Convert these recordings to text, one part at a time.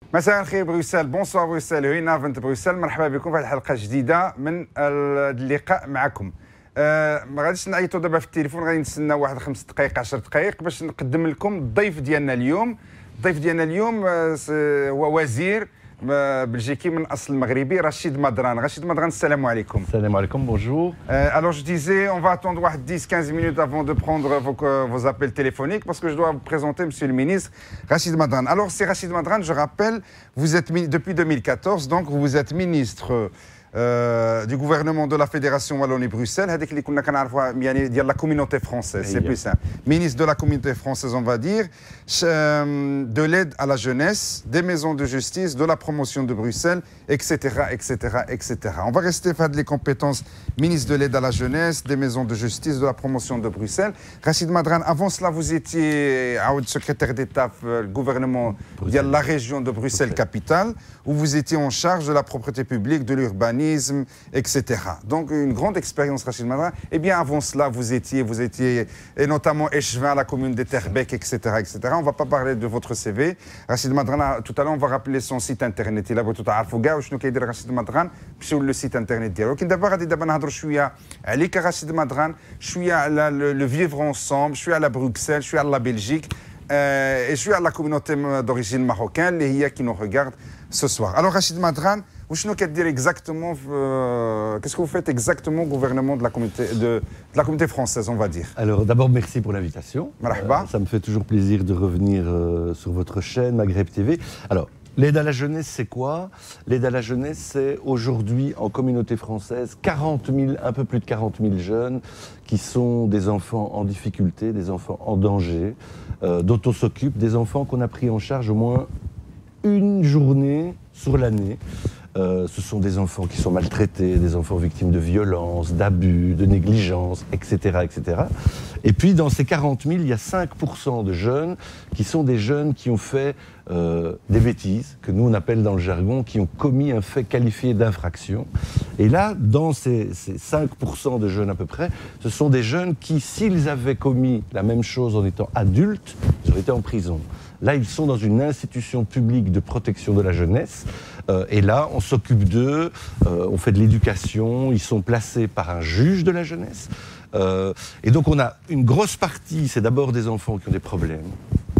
مساء الخير بروسل، بونسوار بروسل، هنا فنت بروسل. مرحبا بكم في حلقه جديده من اللقاء معكم. ما غاديش نعيطوا دابا في التليفون، غادي نستنى واحد 5 دقائق 10 دقائق باش نقدم لكم الضيف ديالنا اليوم. الضيف ديالنا اليوم هو وزير بلجيكي من اصل مغربي، رشيد مدران. رشيد مدران، السلام عليكم. Salam alaikum, bonjour. Alors je disais, on va attendre 10-15 minutes avant de prendre vos appels téléphoniques parce que je dois vous présenter monsieur le ministre Rachid Madran. Alors c'est Rachid Madran, je rappelle, vous êtes depuis 2014, donc vous êtes ministre du gouvernement de la Fédération Wallonie-Bruxelles, de la communauté française, c'est plus simple. Ministre de la communauté française, on va dire, de l'aide à la jeunesse, des maisons de justice, de la promotion de Bruxelles, etc., etc., etc. On va rester faire les compétences ministre de l'aide à la jeunesse, des maisons de justice, de la promotion de Bruxelles. Rachid Madran, avant cela, vous étiez secrétaire d'État du gouvernement de la région de Bruxelles-Capitale, où vous étiez en charge de la propriété publique, de l'urbanisme, etc. Donc une grande expérience, Rachid Madran. Et bien avant cela, vous étiez et notamment échevin à la commune de Terbeek, etc., etc. On ne va pas parler de votre CV. Rachid Madran, tout à l'heure, on va rappeler son site internet. Il a tout à l'heure, شنو كيدير رشيد مدران مشيو للسيت انترنت ديالو. ولكن دابا غادي نهضروا شويه عليك رشيد مدران، شويه على لو فيفر انصومبل، شويه على بروكسل، شويه على لا بلجيك et شويه على لا كوميونيتي دوريجين ماروكان اللي هي كي نو ريغارد ce soir. Alors Rachid Madran, وشنو كدير exactement qu'est-ce que vous faites exactement au gouvernement de la communauté française, on va dire. Alors d'abord merci pour l'invitation. Ça me fait toujours plaisir de revenir sur votre chaîne Maghreb TV. Alors l'aide à la jeunesse, c'est quoi? L'aide à la jeunesse, c'est aujourd'hui en communauté française 40 000, un peu plus de 40 000 jeunes qui sont des enfants en difficulté, des enfants en danger, dont on s'occupe, des enfants qu'on a pris en charge au moins une journée sur l'année. Ce sont des enfants qui sont maltraités, des enfants victimes de violences, d'abus, de négligence, etc., etc. Et puis dans ces 40 000, il y a 5% de jeunes qui sont des jeunes qui ont fait des bêtises, que nous on appelle dans le jargon, qui ont commis un fait qualifié d'infraction. Et là, dans ces 5% de jeunes à peu près, ce sont des jeunes qui, s'ils avaient commis la même chose en étant adultes, ils auraient été en prison. Là, ils sont dans une institution publique de protection de la jeunesse. Et là, on s'occupe d'eux, on fait de l'éducation, ils sont placés par un juge de la jeunesse. Et donc, on a une grosse partie, c'est d'abord des enfants qui ont des problèmes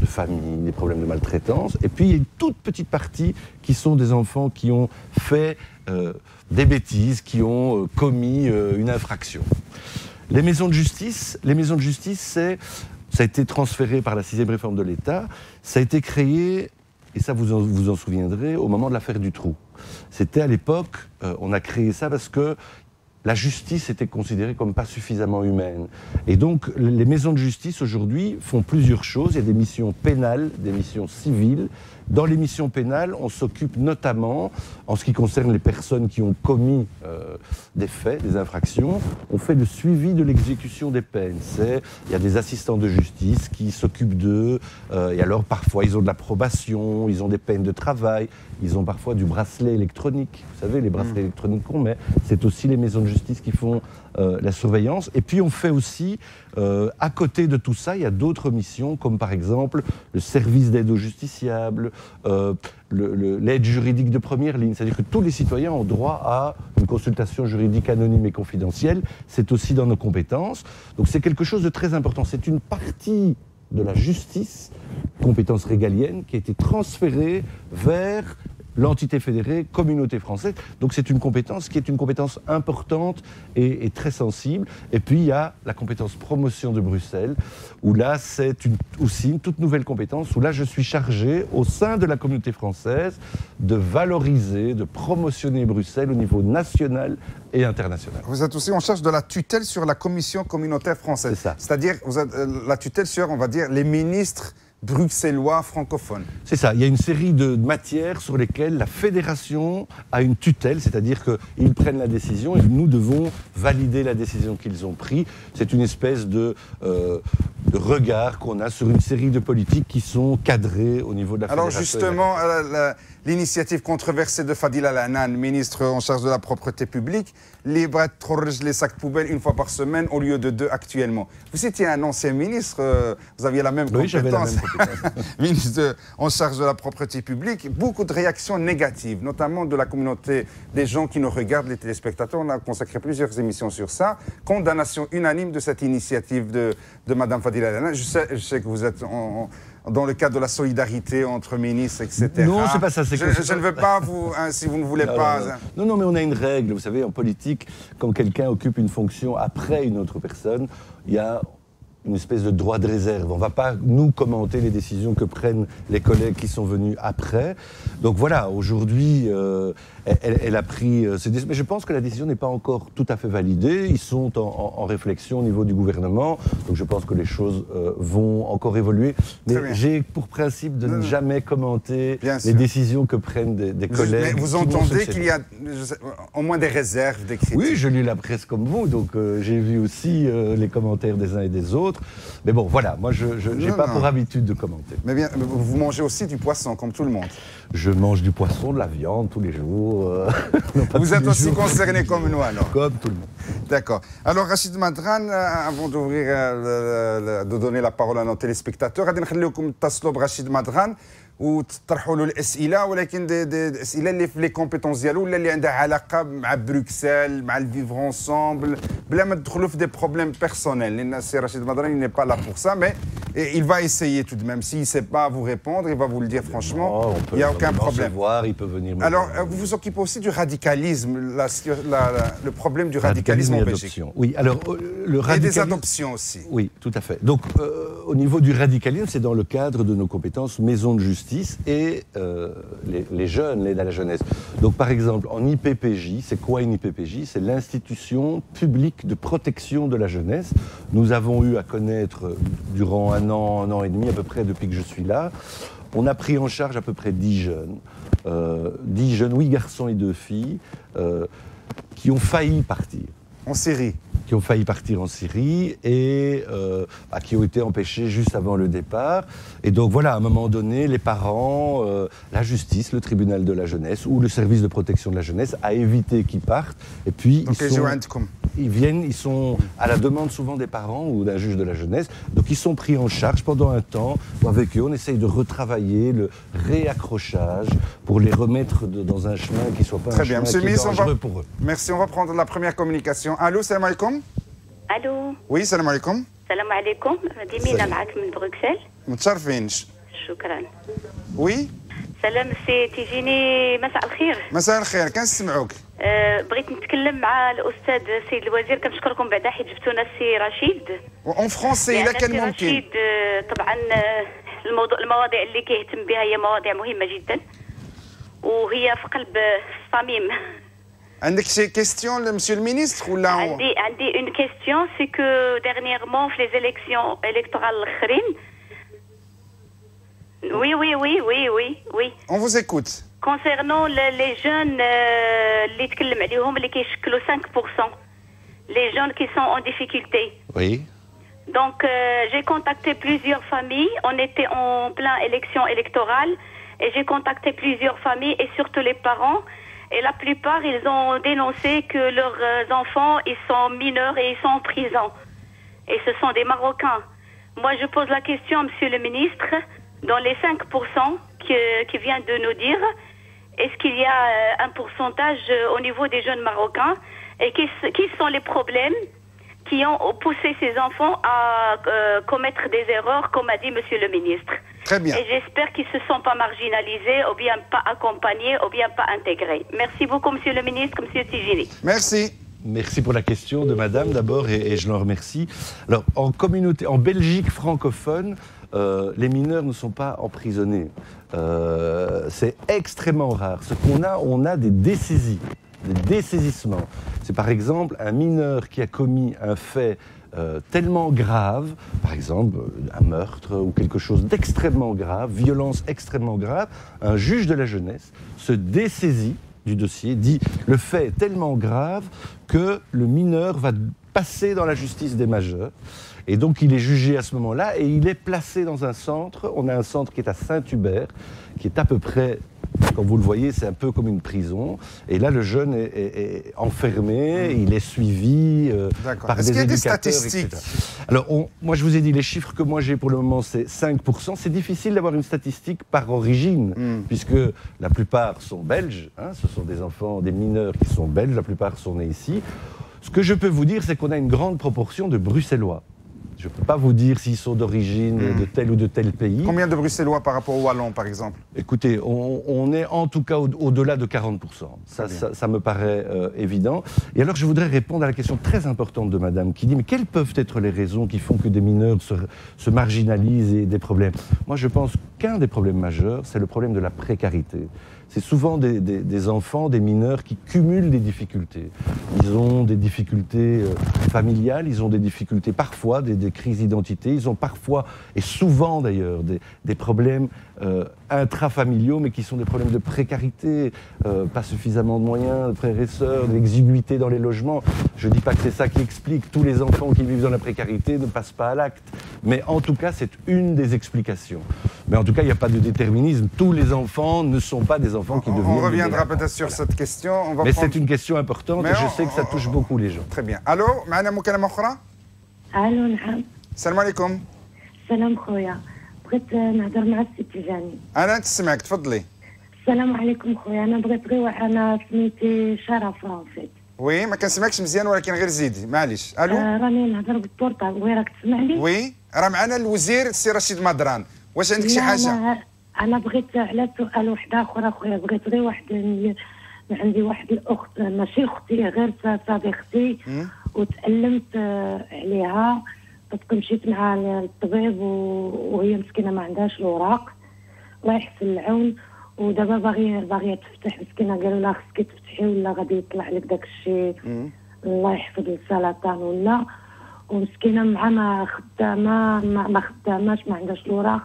de famille, des problèmes de maltraitance. Et puis, il y a une toute petite partie qui sont des enfants qui ont fait des bêtises, qui ont commis une infraction. Les maisons de justice, ça a été transféré par la 6e réforme de l'État. Ça a été créé, et ça vous en souviendrez, au moment de l'affaire Dutroux. C'était à l'époque, on a créé ça parce que la justice était considérée comme pas suffisamment humaine. Et donc les maisons de justice aujourd'hui font plusieurs choses. Il y a des missions pénales, des missions civiles. Dans les missions pénales, on s'occupe notamment, en ce qui concerne les personnes qui ont commis des faits, des infractions, on fait le suivi de l'exécution des peines. Il y a des assistants de justice qui s'occupent d'eux, et alors parfois ils ont de la probation, ils ont des peines de travail, ils ont parfois du bracelet électronique. Vous savez, les bracelets électroniques qu'on met, c'est aussi les maisons de justice qui font la surveillance. Et puis on fait aussi, à côté de tout ça, il y a d'autres missions, comme par exemple le service d'aide aux justiciables, l'aide juridique de première ligne. C'est-à-dire que tous les citoyens ont droit à une consultation juridique anonyme et confidentielle. C'est aussi dans nos compétences. Donc c'est quelque chose de très important. C'est une partie de la justice, compétence régalienne, qui a été transférée vers l'entité fédérée, communauté française. Donc c'est une compétence qui est une compétence importante et très sensible. Et puis il y a la compétence promotion de Bruxelles, où là c'est aussi une toute nouvelle compétence, où là je suis chargé au sein de la communauté française de valoriser, de promotionner Bruxelles au niveau national et international. Vous êtes aussi en charge de la tutelle sur la commission communautaire française. C'est ça. C'est-à-dire vous êtes la tutelle sur, on va dire, les ministres bruxellois francophones. C'est ça, il y a une série de matières sur lesquelles la fédération a une tutelle, c'est-à-dire qu'ils prennent la décision et nous devons valider la décision qu'ils ont prise. C'est une espèce de regard qu'on a sur une série de politiques qui sont cadrées au niveau de la fédération. Alors justement, l'initiative controversée de Fadila Al-Hanan, ministre en charge de la propreté publique, les sacs poubelles une fois par semaine au lieu de 2 actuellement. Vous étiez un ancien ministre, vous aviez la même compétence. Oui, j'avais la même compétence. Ministre en charge de la propreté publique, beaucoup de réactions négatives, notamment de la communauté des gens qui nous regardent, les téléspectateurs. On a consacré plusieurs émissions sur ça. Condamnation unanime de cette initiative de Mme Fadila Al-Hanan. Je sais que vous êtes dans le cadre de la solidarité entre ministres, etc. Non, c'est pas ça. Je ne veux pas vous, si vous ne voulez pas. Non, mais on a une règle. Vous savez, en politique, quand quelqu'un occupe une fonction après une autre personne, il y a une espèce de droit de réserve. On ne va pas, nous, commenter les décisions que prennent les collègues qui sont venus après. Donc voilà, aujourd'hui, elle a pris ces décisions. Mais je pense que la décision n'est pas encore tout à fait validée. Ils sont en réflexion au niveau du gouvernement. Donc je pense que les choses vont encore évoluer. Mais j'ai pour principe de ne jamais commenter les décisions que prennent des collègues. Mais vous entendez qu'il y a au moins des réserves, des critiques? Oui, je lis la presse comme vous. Donc j'ai vu aussi les commentaires des uns et des autres. Mais bon, voilà, moi, je n'ai pas pour habitude de commenter. Mais bien, vous mangez aussi du poisson, comme tout le monde? Je mange du poisson, de la viande, tous les jours. Vous êtes aussi concerné comme nous, alors? Comme tout le monde. D'accord. Alors, Rachid Madran, avant d'ouvrir, de donner la parole à nos téléspectateurs, غادي نخليكم تتصلوا برشيد مدغان وتطرحوا له الاسئله ولكن الاسئله اللي في لي كومبيتونس ديالو ولا اللي عندها علاقه مع بروكسل مع الفيفر انسامبل بلا ما تدخلوا في دي بروبليم بيرسونيل لان السي رشيد مدران il n'est pas là pour ça mais il va essayer tout de même s'il ne sait pas vous répondre il va vous le dire franchement il n'y a aucun problème. Il peut venir alors vous vous occupez aussi du radicalisme le problème du radicalisme en Belgique. Oui, alors le radicalisme et des adoptions aussi. Oui, tout à fait. Donc au niveau du radicalisme, c'est dans le cadre de nos compétences maison de justice et les jeunes, l'aide à la jeunesse. Donc par exemple, en IPPJ, c'est quoi une IPPJ? C'est l'institution publique de protection de la jeunesse. Nous avons eu à connaître durant un an et demi à peu près depuis que je suis là. On a pris en charge à peu près 10 jeunes, 8 garçons et 2 filles, qui ont failli partir. En Syrie? Qui ont failli partir en Syrie et qui ont été empêchés juste avant le départ. Et donc voilà, à un moment donné, les parents, la justice, le tribunal de la jeunesse ou le service de protection de la jeunesse a évité qu'ils partent. Et puis ils viennent, ils sont à la demande souvent des parents ou d'un juge de la jeunesse. Donc ils sont pris en charge pendant un temps. Avec eux, on essaye de retravailler le réaccrochage pour les remettre dans un chemin qui ne soit pas un chemin qui est dangereux pour eux. Merci, on va prendre la première communication. Allô, salam alaikum. الو وي السلام عليكم. السلام عليكم ديمينا معك من بروكسل. متشرفين. شكرا. وي سلام سي تيجيني مساء الخير. مساء الخير كنسمعوك. بغيت نتكلم مع الاستاذ السيد الوزير كنشكركم بعدا حيت جبتونا السي رشيد. اون فرونسي الا كان ممكن. رشيد طبعا المواضيع اللي كيهتم بها هي مواضيع مهمه جدا وهي في قلب الصميم. عندك شي كيستيون لمسيو المينيستر ولا عندي اون كيستيون سي كو ديرنييرمون في لي زيليكسيون الكتورال الاخرين وي on vous écoute concernant les jeunes اللي تكلم عليهم اللي كيشكلوا 5% les jeunes qui sont en difficulté. Oui. Donc j'ai contacté plusieurs familles, on était en plein élection électorale et j'ai contacté plusieurs familles et surtout les parents. Et la plupart, ils ont dénoncé que leurs enfants, ils sont mineurs et ils sont en prison. Et ce sont des Marocains. Moi, je pose la question, Monsieur le ministre, dans les 5% qui vient de nous dire, est-ce qu'il y a un pourcentage au niveau des jeunes Marocains? Et qui sont les problèmes qui ont poussé ces enfants à commettre des erreurs, comme a dit Monsieur le ministre? Très bien. Et j'espère qu'ils ne se sont pas marginalisés, ou bien pas accompagnés, ou bien pas intégrés. Merci beaucoup, Monsieur le ministre, Monsieur Tijini. Merci. Merci pour la question de madame d'abord et je l'en remercie. Alors en Belgique francophone, les mineurs ne sont pas emprisonnés. C'est extrêmement rare. Ce qu'on a, on a des désaisies, des dessaisissements. C'est par exemple un mineur qui a commis un fait tellement grave, par exemple un meurtre ou quelque chose d'extrêmement grave, violence extrêmement grave, un juge de la jeunesse se dessaisit du dossier, dit le fait est tellement grave que le mineur va passer dans la justice des majeurs. Et donc il est jugé à ce moment-là et il est placé dans un centre. On a un centre qui est à Saint-Hubert, qui est à peu près Comme vous le voyez, c'est un peu comme une prison. Et là, le jeune est enfermé, il est suivi par des éducateurs. Est-ce qu'il y a des statistiques? Alors, moi, je vous ai dit, les chiffres que moi j'ai pour le moment, c'est 5%. C'est difficile d'avoir une statistique par origine, puisque la plupart sont belges. Hein, ce sont des enfants, des mineurs qui sont belges. La plupart sont nés ici. Ce que je peux vous dire, c'est qu'on a une grande proportion de Bruxellois. Je ne peux pas vous dire s'ils sont d'origine de tel ou de tel pays. Combien de Bruxellois par rapport aux Wallons, par exemple? Écoutez, on est en tout cas au-delà de 40%. Ça me paraît évident. Et alors, je voudrais répondre à la question très importante de madame qui dit « Mais quelles peuvent être les raisons qui font que des mineurs se marginalisent et des problèmes ?» Moi, je pense qu'un des problèmes majeurs, c'est le problème de la précarité. C'est souvent des enfants, des mineurs qui cumulent des difficultés. Ils ont des difficultés familiales, ils ont des difficultés parfois, des crises d'identité, ils ont parfois, et souvent d'ailleurs, des problèmes intrafamiliaux, mais qui sont des problèmes de précarité, pas suffisamment de moyens, de frères et sœurs, d'exiguïté dans les logements. Je ne dis pas que c'est ça qui explique. Tous les enfants qui vivent dans la précarité ne passent pas à l'acte. Mais en tout cas, c'est une des explications. Mais en tout cas, il n'y a pas de déterminisme. Tous les enfants ne sont pas des enfants qui deviennent... On reviendra peut-être sur cette question. Mais c'est une question importante et je sais que ça touche beaucoup les gens. Très bien. Allô, معنا مكالمة أخرى؟ الو نعم. السلام عليكم. السلام خويا، بغيت نهضر مع السي تيجاني. أنا نسمعك، تفضلي. السلام عليكم خويا، أنا بغيت غير أنا سميتي شرفة أون فيت. وي ما كنسمعكش مزيان ولكن غير زيدي معليش. الو. راني نهضر بالبورطال، وي راك تسمعني؟ وي راه معنا الوزير السي رشيد مدران، واش عندك شي حاجة؟ أنا بغيت على سؤال واحد آخر أخويا، بغيت غير واحد عندي واحد الأخت ماشي أختي غير صديقتي وتألمت عليها باسكو مشيت مع الطبيب وهي مسكينه ما عندهاش الوراق، الله يحسن العون. ودابا باغيه تفتح مسكينه، قالوا لها خصك تفتحي ولا غادي يطلع لك داك الشيء الله يحفظ السرطان ولا. ومسكينه مع ما خداماش ما عندهاش الوراق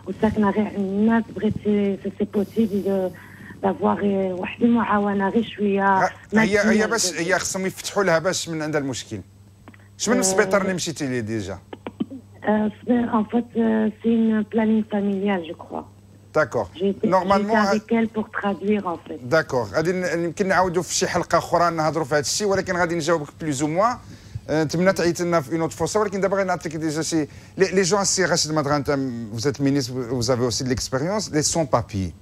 وساكنه غير عند الناس. بغيت سي بوسيبل دافواغ واحد المعاونه غير شويه. هي باش هي خصهم يفتحوا لها باش من عندها المشكل. شمن السبيطار اللي مشيتي ليه ديجا؟ En fait, c'est une planning familiale, je crois. D'accord. Normalement, j'étais avec elle pour traduire, en fait. D'accord. غادي يمكن نعاودوا في شي حلقة أخرى نهضروا في هذا الشيء، ولكن غادي نجاوبك بلوز أو موان. نتمنى تعيط لنا في اون اوت فرصة، ولكن دابا غادي نعطيك ديجا شي لي جون. سي رشيد مدران، vous êtes ministre, vous avez aussi de l'expérience. Les sans-papiers,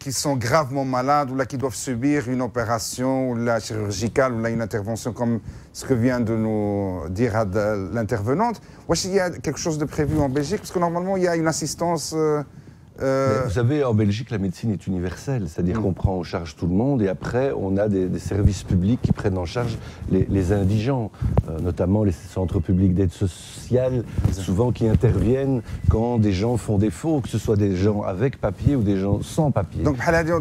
qui sont gravement malades ou là qui doivent subir une opération ou là chirurgicale ou là une intervention comme ce que vient de nous dire l'intervenante. Est-ce qu'il y a quelque chose de prévu en Belgique? Parce que normalement il y a une assistance... Vous savez, en Belgique, la médecine est universelle, c'est-à-dire qu'on prend en charge tout le monde et après, on a des services publics qui prennent en charge les indigents, notamment les centres publics d'aide sociale, souvent qui interviennent quand des gens font défaut, que ce soit des gens avec papier ou des gens sans papier. Donc,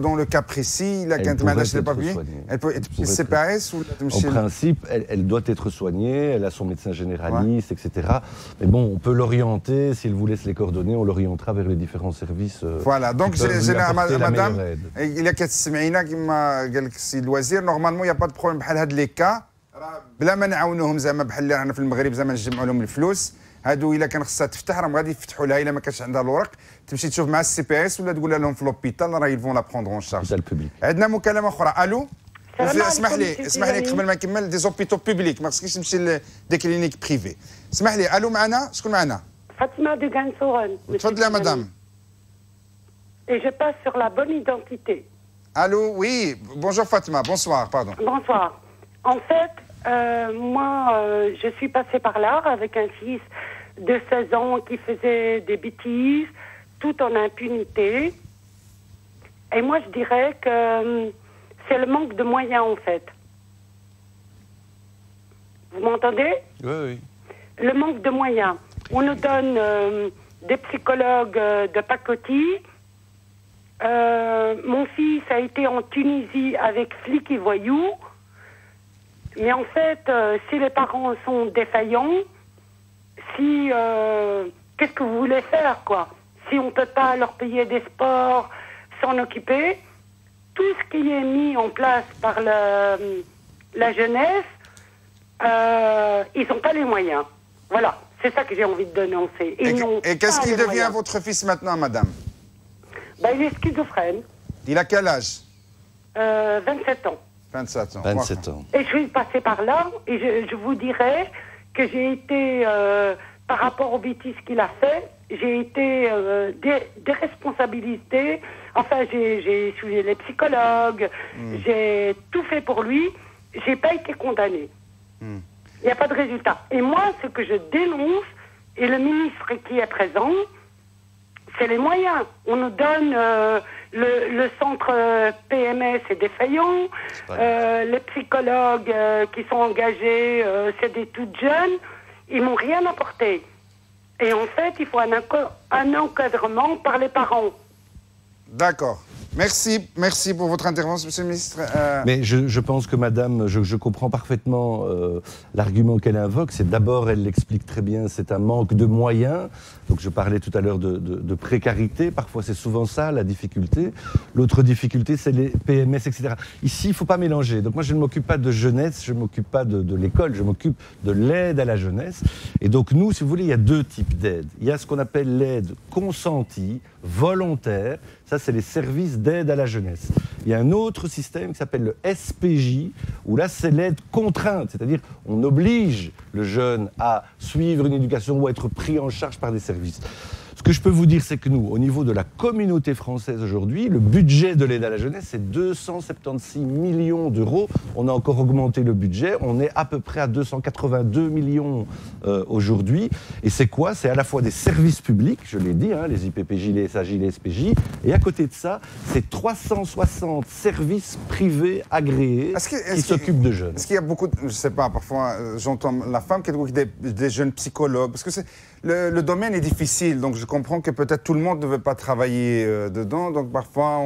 dans le cas précis, la quinte de papier, elle peut être CPAS ou... En principe, elle doit être soignée, elle a son médecin généraliste, etc. Mais bon, on peut l'orienter, s'il vous laisse les coordonnées, on l'orientera vers les différents services. Voilà, donc madame, il y a كتسمعينا كما قال لك السيد الوزير، نورمالمون يا با دو بروبليم بحال هاد لي كا راه بلا ما نعاونوهم زعما بحال اللي رانا في المغرب زعما نجمعوا لهم الفلوس هادو. الا كان خصها تفتح راهم غادي يفتحوا لها، الا ما كانش عندها الورق تمشي تشوف مع السي بي اس ولا تقول لهم في لوبيتال راه يلفون لا بروندر اون شارج. عندنا مكالمه اخرى. الو. اسمح لي قبل ما نكمل، دي زوبيتو بوبليك ما خصكيش تمشي لدي كلينيك بريفي. اسمح لي. الو معنا شكون معنا؟ فاطمه دو غانسورن. تفضلي يا مدام. Et je passe sur la bonne identité. Allô, oui. Bonjour Fatima. Bonsoir, pardon. Bonsoir. En fait, moi, je suis passée par là avec un fils de 16 ans qui faisait des bêtises, tout en impunité. Et moi, je dirais que c'est le manque de moyens, en fait. Vous m'entendez? Oui, oui. Le manque de moyens. On nous donne des psychologues de pacotille. Mon fils a été en Tunisie avec flics et voyous. Mais en fait, si les parents sont défaillants, qu'est-ce que vous voulez faire, quoi? Si on ne peut pas leur payer des sports, s'en occuper, tout ce qui est mis en place par la jeunesse, ils n'ont pas les moyens. Voilà, c'est ça que j'ai envie de dénoncer. Et qu'est-ce qu'il devient votre fils maintenant, madame? Il est schizophrène. Il a quel âge? 27 ans. 27 ans. 27 ans. Et je suis passée par là, et je vous dirais que j'ai été, par rapport aux bêtises qu'il a fait, j'ai été déresponsabilisée. Enfin, j'ai suivi les psychologues, j'ai tout fait pour lui. J'ai pas été condamnée. Il n'y a pas de résultat. Et moi, ce que je dénonce, et le ministre qui est présent, c'est les moyens. On nous donne le centre PMS est défaillant, les psychologues qui sont engagés, c'est des toutes jeunes, ils m'ont rien apporté. Et en fait, il faut un encadrement par les parents. D'accord. Merci pour votre intervention, Monsieur le ministre. Mais je pense que Madame, je comprends parfaitement l'argument qu'elle invoque. C'est d'abord, elle l'explique très bien, c'est un manque de moyens. Donc je parlais tout à l'heure de précarité. Parfois, c'est souvent ça, la difficulté. L'autre difficulté, c'est les PMS, etc. Ici, il ne faut pas mélanger. Donc moi, je ne m'occupe pas de jeunesse, je ne m'occupe pas de l'école, je m'occupe de l'aide à la jeunesse. Et donc nous, si vous voulez, il y a deux types d'aide. Il y a ce qu'on appelle l'aide consentie, volontaire. Ça, c'est les services d'aide à la jeunesse. Il y a un autre système qui s'appelle le SPJ, où là, c'est l'aide contrainte, c'est-à-dire on oblige le jeune à suivre une éducation ou à être pris en charge par des services. Ce que je peux vous dire, c'est que nous, au niveau de la communauté française aujourd'hui, le budget de l'aide à la jeunesse, c'est 276 millions d'euros. On a encore augmenté le budget. On est à peu près à 282 millions aujourd'hui. Et c'est quoi? C'est à la fois des services publics, je l'ai dit, les IPPJ, les SAJ, les SPJ. Et à côté de ça, c'est 360 services privés agréés qui s'occupent de jeunes. Est-ce qu'il y a beaucoup je ne sais pas, parfois j'entends la femme qui dit des jeunes psychologues, parce que le domaine est difficile, donc je comprends que peut-être tout le monde ne veut pas travailler dedans, donc parfois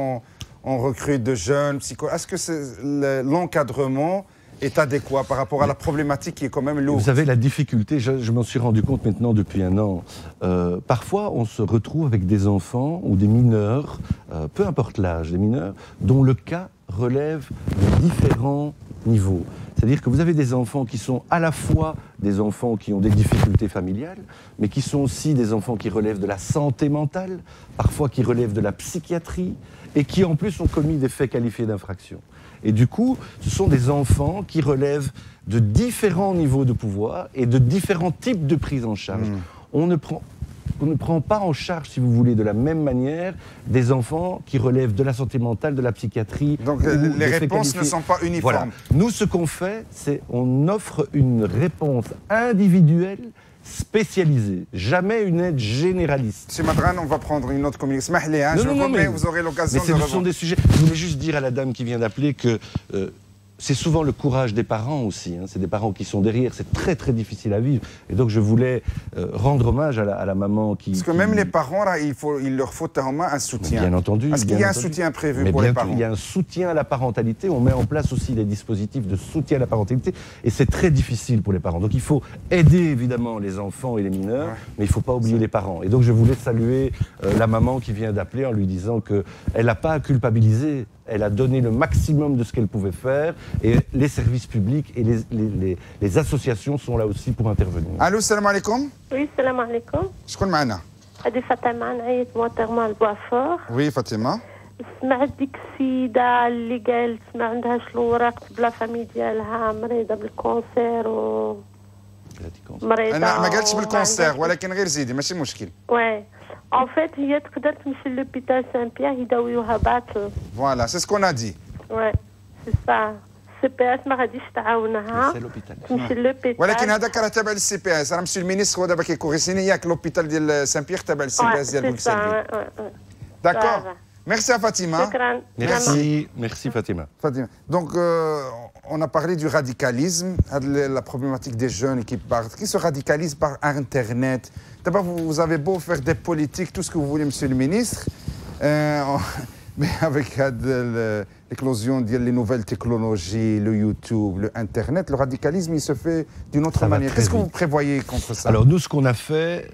on recrute de jeunes psychologues. Est-ce que l'encadrement est adéquat par rapport à la problématique qui est quand même lourde? Vous savez, la difficulté, je m'en suis rendu compte maintenant depuis un an, parfois on se retrouve avec des enfants ou des mineurs, peu importe l'âge, des mineurs, dont le cas relève de différents niveaux. C'est-à-dire que vous avez des enfants qui sont à la fois des enfants qui ont des difficultés familiales, mais qui sont aussi des enfants qui relèvent de la santé mentale, parfois qui relèvent de la psychiatrie, et qui en plus ont commis des faits qualifiés d'infraction. Et du coup, ce sont des enfants qui relèvent de différents niveaux de pouvoir et de différents types de prise en charge. On ne prend pas en charge, si vous voulez, de la même manière des enfants qui relèvent de la santé mentale, de la psychiatrie. Donc les réponses ne sont pas uniformes. Voilà. Nous, ce qu'on fait, c'est on offre une réponse individuelle spécialisée, jamais une aide généraliste. Monsieur Madran, on va prendre une autre communication. Mais vous aurez l'occasion de ce sont des sujets. Je voulais juste dire à la dame qui vient d'appeler que c'est souvent le courage des parents aussi. C'est des parents qui sont derrière. C'est très très difficile à vivre. Et donc je voulais rendre hommage à la maman qui... Parce que même les parents, là, il leur faut en main un soutien. Bien entendu. Est-ce qu'il y a un soutien prévu pour les parents? Il y a un soutien à la parentalité. On met en place aussi des dispositifs de soutien à la parentalité. Et c'est très difficile pour les parents. Donc il faut aider évidemment les enfants et les mineurs, mais il ne faut pas oublier les parents. Et donc je voulais saluer la maman qui vient d'appeler en lui disant qu'elle n'a pas à culpabiliser. Elle a donné le maximum de ce qu'elle pouvait faire et les services publics et les associations sont là aussi pour intervenir. Allô, salam alaikum. Oui, salam alaikum. شكون معنا؟ هذه فاطمة نعيط مواطنة البوافور. Oui, Fatima. سمعت ديك السيدة اللي قالت ما عندهاش الوراق بلا فامي ديالها مريضة بالكونسير و مريضة. أنا ما قالتش بالكونسير ولكن غير زيدي ماشي مشكل. وي. En fait, هي تقدر تمشي للوبيتال سان بيير يداويوها باطل. Voilà, c'est ce qu'on a dit. Ouais, c'est ça. CPS ما غاديش تعاونها. تمشي للوبيتال. ولكن هذاك راه تابع للسي بي اس، راه مسيو المينيستر هو دابا كيكوريسيني ياك لوبيتال ديال سان بيير تابع للسي بي اس ديال بروكسل. D'accord. Merci à Fatima. Merci Fatima. Donc, on a parlé du radicalisme, la problématique des jeunes qui partent, qui se radicalisent par Internet. D'abord, vous avez beau faire des politiques, tout ce que vous voulez, Monsieur le ministre, mais avec l'éclosion des nouvelles technologies, le YouTube, le Internet, le radicalisme, il se fait d'une autre manière. Qu'est-ce que vous prévoyez contre ça? Alors, nous, ce qu'on a fait,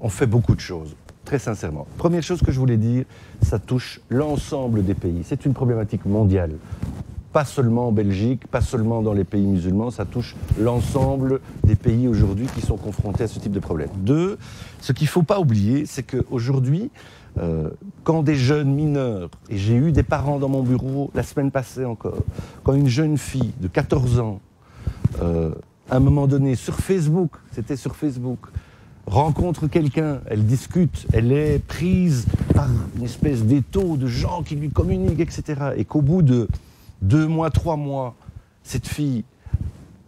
on fait beaucoup de choses. Très sincèrement. Première chose que je voulais dire, ça touche l'ensemble des pays. C'est une problématique mondiale. pas seulement en Belgique, pas seulement dans les pays musulmans, ça touche l'ensemble des pays aujourd'hui qui sont confrontés à ce type de problème. 2, ce qu'il ne faut pas oublier, c'est qu'aujourd'hui, quand des jeunes mineurs, et j'ai eu des parents dans mon bureau la semaine passée encore, quand une jeune fille de 14 ans, à un moment donné, sur Facebook, c'était sur Facebook, rencontre quelqu'un, elle discute, elle est prise par une espèce d'étau de gens qui lui communiquent, etc. Et qu'au bout de 2 mois, 3 mois, cette fille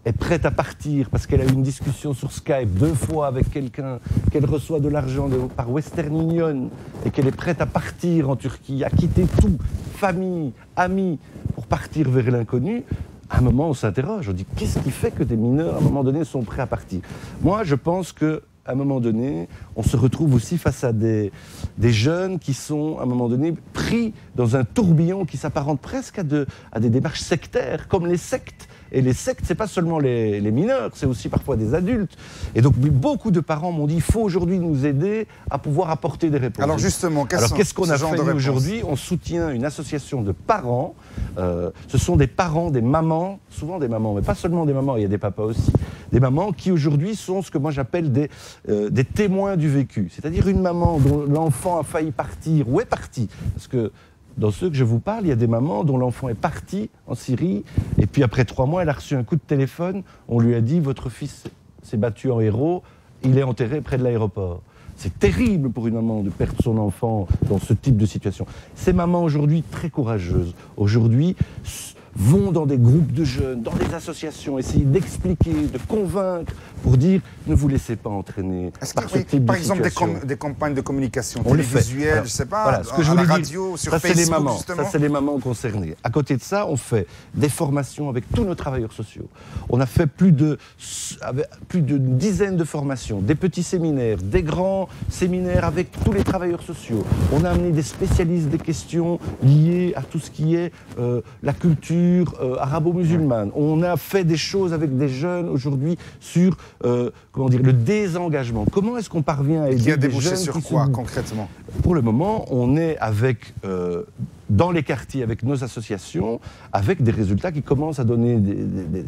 est prête à partir parce qu'elle a eu une discussion sur Skype 2 fois avec quelqu'un, qu'elle reçoit de l'argent par Western Union et qu'elle est prête à partir en Turquie, à quitter tout, famille, amis, pour partir vers l'inconnu. À un moment, on s'interroge, on dit qu'est-ce qui fait que des mineurs, à un moment donné, sont prêts à partir? Moi, je pense que à un moment donné, on se retrouve aussi face à des jeunes qui sont, à un moment donné, pris dans un tourbillon qui s'apparente presque à des démarches sectaires, comme les sectes. Et les sectes, c'est pas seulement les mineurs, c'est aussi parfois des adultes. Et donc, beaucoup de parents m'ont dit, il faut aujourd'hui nous aider à pouvoir apporter des réponses. Alors justement, qu'est-ce qu'on a fait aujourd'hui? On soutient une association de parents. Ce sont des parents, des mamans, souvent des mamans, mais pas seulement des mamans, il y a des papas aussi. Des mamans qui aujourd'hui sont ce que moi j'appelle des témoins du vécu. C'est-à-dire une maman dont l'enfant a failli partir ou est parti. Parce que dans ceux que je vous parle, il y a des mamans dont l'enfant est parti en Syrie et puis après 3 mois, elle a reçu un coup de téléphone. On lui a dit « Votre fils s'est battu en héros, il est enterré près de l'aéroport ». C'est terrible pour une maman de perdre son enfant dans ce type de situation. Ces mamans aujourd'hui très courageuses, aujourd'hui vont dans des groupes de jeunes, dans des associations, essayer d'expliquer, de convaincre, pour dire ne vous laissez pas entraîner par ce type de par exemple situation. des campagnes de communication télévisuelle, je sais pas, voilà, ce que je à la voulais radio, dire, sur ça, Facebook, c'est les mamans, justement. ça c'est les mamans concernées. À côté de ça, on fait des formations avec tous nos travailleurs sociaux. On a fait plus d'une dizaine de formations, des petits séminaires, des grands séminaires avec tous les travailleurs sociaux. On a amené des spécialistes des questions liées à tout ce qui est la culture arabo-musulmane. On a fait des choses avec des jeunes aujourd'hui sur comment dire, le désengagement. Comment est-ce qu'on parvient à aider qui a des débouché jeunes sur qui quoi sont... concrètement? Pour le moment, on est avec dans les quartiers avec nos associations, avec des résultats qui commencent à donner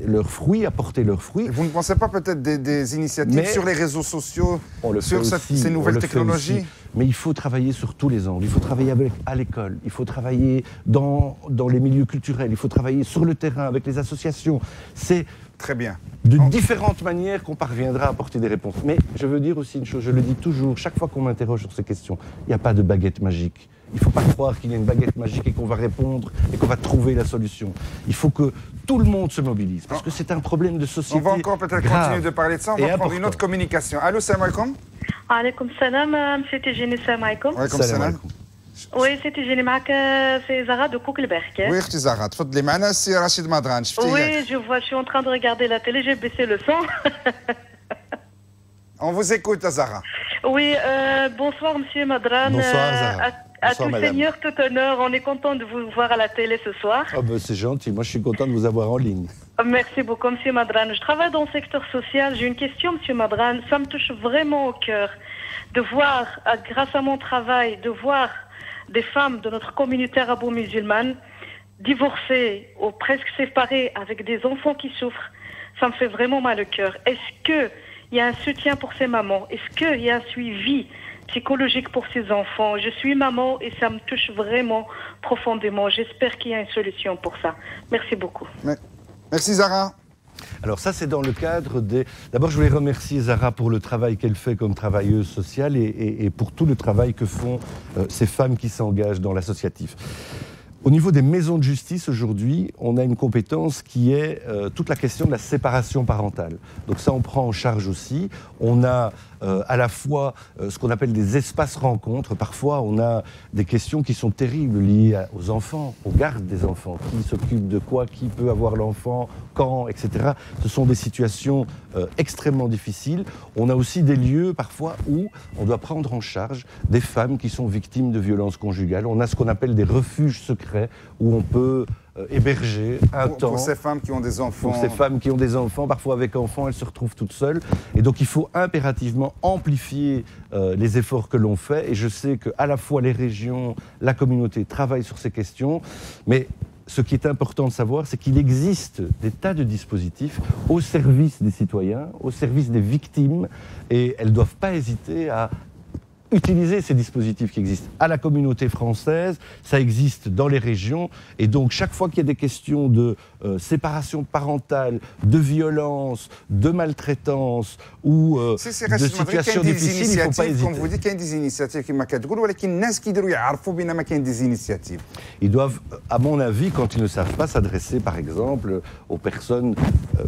leurs fruits, à porter leurs fruits. Vous ne pensez pas peut-être des initiatives sur les réseaux sociaux, sur ces nouvelles technologies? Mais il faut travailler sur tous les angles. Il faut travailler à l'école, il faut travailler dans les milieux culturels, il faut travailler sur le terrain avec les associations. C'est très bien. De différentes manières qu'on parviendra à apporter des réponses. Mais je veux dire aussi une chose, je le dis toujours, chaque fois qu'on m'interroge sur ces questions, il n'y a pas de baguette magique. Il ne faut pas croire qu'il y a une baguette magique et qu'on va répondre et qu'on va trouver la solution. Il faut que tout le monde se mobilise, parce que c'est un problème de société. On va encore peut-être continuer de parler de ça, on va prendre une autre communication. Allô, salam alaikum. Alaikum salam, monsieur Tijini, salam alaikum. Alaikum salam. Oui, c'est Tijini, c'est Zara de Koekelberg. Oui, c'est Zara. تفضلي معنا c'est Rachid Madran. Oui, je suis en train de regarder la télé, j'ai baissé le son. On vous écoute, Zara. Oui, bonsoir, monsieur Madran. Bonsoir, Zara. À tout seigneur, tout honneur, on est content de vous voir à la télé ce soir. Oh ben, c'est gentil, moi je suis content de vous avoir en ligne. Merci beaucoup, monsieur Madran. Je travaille dans le secteur social. J'ai une question, monsieur Madran. Ça me touche vraiment au cœur de voir, grâce à mon travail, de voir des femmes de notre communauté arabo-musulmane divorcées ou presque séparées avec des enfants qui souffrent. Ça me fait vraiment mal au cœur. Est-ce qu'il y a un soutien pour ces mamans? Est-ce qu'il y a un suivi psychologique pour ces enfants? Je suis maman et ça me touche vraiment profondément. J'espère qu'il y a une solution pour ça. Merci beaucoup. Merci Zara. Alors ça, c'est dans le cadre des... D'abord, je voulais remercier Zara pour le travail qu'elle fait comme travailleuse sociale et pour tout le travail que font ces femmes qui s'engagent dans l'associatif. Au niveau des maisons de justice, aujourd'hui, on a une compétence qui est toute la question de la séparation parentale. Donc ça, on prend en charge aussi. On a à la fois ce qu'on appelle des espaces rencontres. Parfois, on a des questions qui sont terribles liées aux enfants, aux gardes des enfants. Qui s'occupe de quoi? Qui peut avoir l'enfant? Quand? Etc. Ce sont des situations extrêmement difficiles. On a aussi des lieux, parfois, où on doit prendre en charge des femmes qui sont victimes de violences conjugales. On a ce qu'on appelle des refuges secrets, où on peut héberger un temps. Pour ces femmes qui ont des enfants. Pour ces femmes qui ont des enfants, parfois avec enfants, elles se retrouvent toutes seules. Et donc il faut impérativement amplifier les efforts que l'on fait. Et je sais qu'à la fois les régions, la communauté travaillent sur ces questions. Mais ce qui est important de savoir, c'est qu'il existe des tas de dispositifs au service des citoyens, au service des victimes, et elles ne doivent pas hésiter à utiliser ces dispositifs qui existent à la communauté française, ça existe dans les régions, et donc chaque fois qu'il y a des questions de séparation parentale, de violence, de maltraitance ou de situation difficile, il ne faut pas hésiter. Comme vous dites, il y a des initiatives qui Ils doivent, à mon avis, quand ils ne savent pas, s'adresser par exemple aux personnes,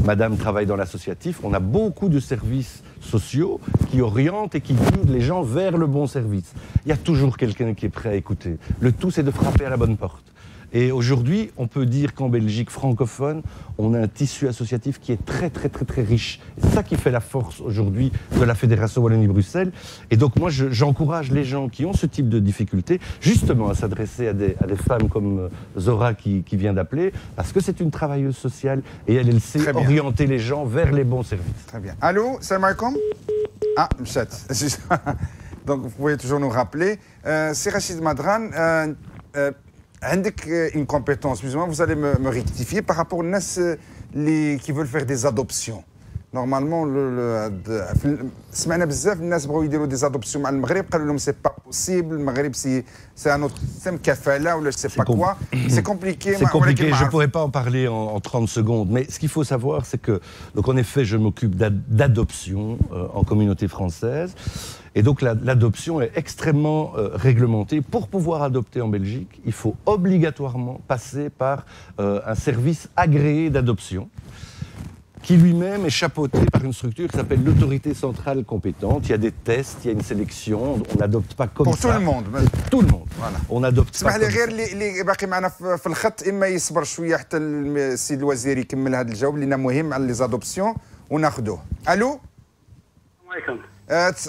Madame travaille dans l'associatif, on a beaucoup de services sociaux qui orientent et qui guident les gens vers le bon service. Il y a toujours quelqu'un qui est prêt à écouter. Le tout, c'est de frapper à la bonne porte. Et aujourd'hui, on peut dire qu'en Belgique francophone, on a un tissu associatif qui est très, très, très, très riche. C'est ça qui fait la force aujourd'hui de la Fédération Wallonie-Bruxelles. Et donc, moi, j'encourage les gens qui ont ce type de difficultés, justement, à s'adresser à des femmes comme Zora qui vient d'appeler, parce que c'est une travailleuse sociale et elle sait orienter les gens vers les bons services. Très bien. Allô, salam alaikum. Ah, Mchat. Donc, vous pouvez toujours nous rappeler. C'est Rachid Madran. Avec une compétence, vous allez me rectifier par rapport aux gens qui veulent faire des adoptions. Normalement, سمعنا بزاف الناس بغاو يديروا des adoptions مع المغرب قالوا لهم c'est pas possible. Le Maghreb c'est un autre système كفالة ou je sais pas quoi. C'est compliqué. C'est compliqué. Je pourrais pas en parler en 30 secondes. Mais ce qu'il faut savoir, c'est que donc en effet, je m'occupe d'adoption en communauté française. Et donc l'adoption est extrêmement réglementée. Pour pouvoir adopter en Belgique, il faut obligatoirement passer par un service agréé d'adoption, qui lui-même est chapeauté par une structure qui s'appelle l'autorité centrale compétente. Il y a des tests, il y a une sélection, on n'adopte pas comme pour ça. Pour tout le monde. Tout le monde. Voilà. On n'adopte pas comme ça. اللي باقي معنا في الخط اما يصبر شويه حتى السيد الوزير يكمل هذا الجواب لأنه مهم على لي زادوبسيون وناخذوه. الو؟ السلام عليكم.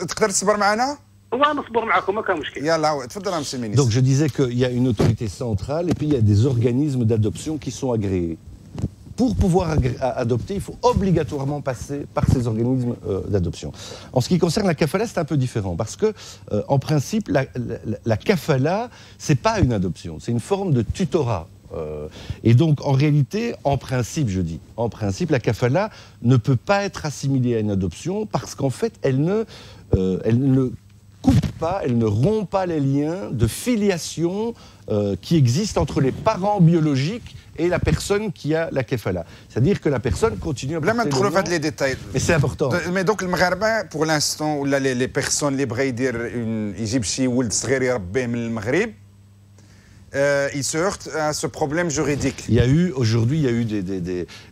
تقدر تصبر معنا؟ نصبر معكم ما كان مشكل. يلا تفضل monsieur le ministre. Donc je disais qu'il y a une autorité centrale et puis il y a des organismes d'adoption qui sont agréés. Pour pouvoir adopter, il faut obligatoirement passer par ces organismes d'adoption. En ce qui concerne la kafala, c'est un peu différent parce que, en principe, la kafala, c'est pas une adoption, c'est une forme de tutorat. Et donc, en réalité, en principe, je dis, en principe, la kafala ne peut pas être assimilée à une adoption parce qu'en fait, elle ne coupe pas, elle ne rompt pas les liens de filiation qui existent entre les parents biologiques et la personne qui a la kefala. C'est-à-dire que la personne continue à porter le nom. Les détails. Mais c'est important. Mais donc, le Maghrébin, pour l'instant, les personnes les bras يجيب شي ولد صغير يربيه من المغرب, ils se heurtent à ce problème juridique. Aujourd'hui, il y a eu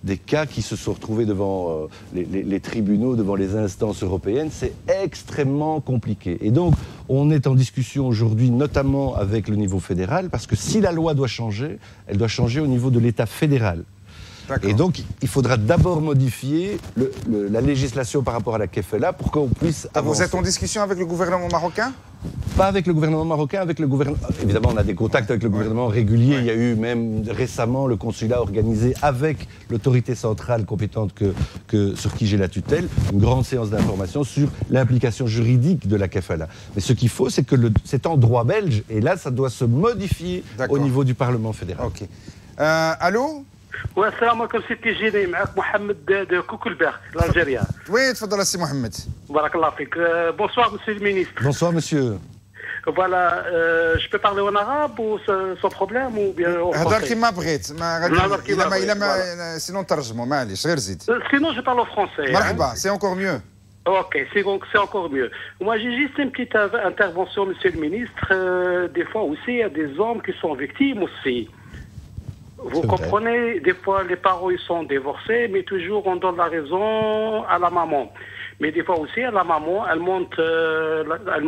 des cas qui se sont retrouvés devant les tribunaux, devant les instances européennes. C'est extrêmement compliqué. Et donc, on est en discussion aujourd'hui, notamment avec le niveau fédéral, parce que si la loi doit changer, elle doit changer au niveau de l'État fédéral. Et donc, il faudra d'abord modifier la législation par rapport à la kefala pour qu'on puisse avancer. Vous êtes en discussion avec le gouvernement marocain ? Pas avec le gouvernement marocain, avec le gouvernement... Évidemment, on a des contacts avec le gouvernement réguliers. Il y a eu même récemment le consulat organisé avec l'autorité centrale compétente sur qui j'ai la tutelle, une grande séance d'information sur l'implication juridique de la kefala. Mais ce qu'il faut, c'est que c'est en droit belge, et là, ça doit se modifier au niveau du Parlement fédéral. Ok. Allô ? والسلام عليكم سيدي جيني معك محمد دو كوكلبرغ l'Algérien. Oui, تفضل سي محمد. بارك الله فيك. Bonsoir monsieur le ministre. Bonsoir monsieur. Voilà, je peux parler en arabe ou sans problème ou bien en français. هضر كيما بغيت ما sinon ترجموا معليش غير زيد. Sinon je parle en français. مرحبا, c'est encore mieux. Ok, c'est encore mieux. Moi, j'ai juste une petite intervention, monsieur le ministre. Des fois aussi, il y a des hommes qui sont victimes aussi. Vous comprenez, des fois les parents ils sont divorcés, mais toujours on donne la raison à la maman. Mais des fois aussi, la maman, elle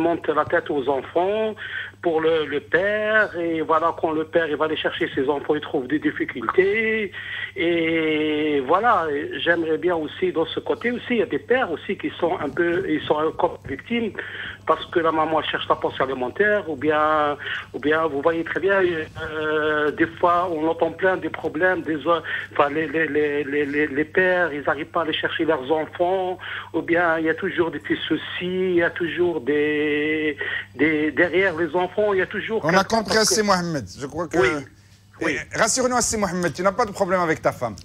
monte la tête aux enfants pour le père. Et voilà, quand le père il va aller chercher ses enfants, il trouve des difficultés. Et voilà, j'aimerais bien aussi, dans ce côté aussi, il y a des pères aussi qui sont ils sont comme victimes parce que la maman cherche la pension alimentaire ou bien vous voyez très bien, des fois on entend plein des problèmes, les pères, ils n'arrivent pas à aller chercher leurs enfants, ou bien il y a toujours des petits soucis, il y a toujours derrière les enfants, il y a toujours... On a compris assez, Mohamed, je crois que... Oui. Oui. Rassure-nous, Assi Mohamed, tu n'as pas de problème avec ta femme?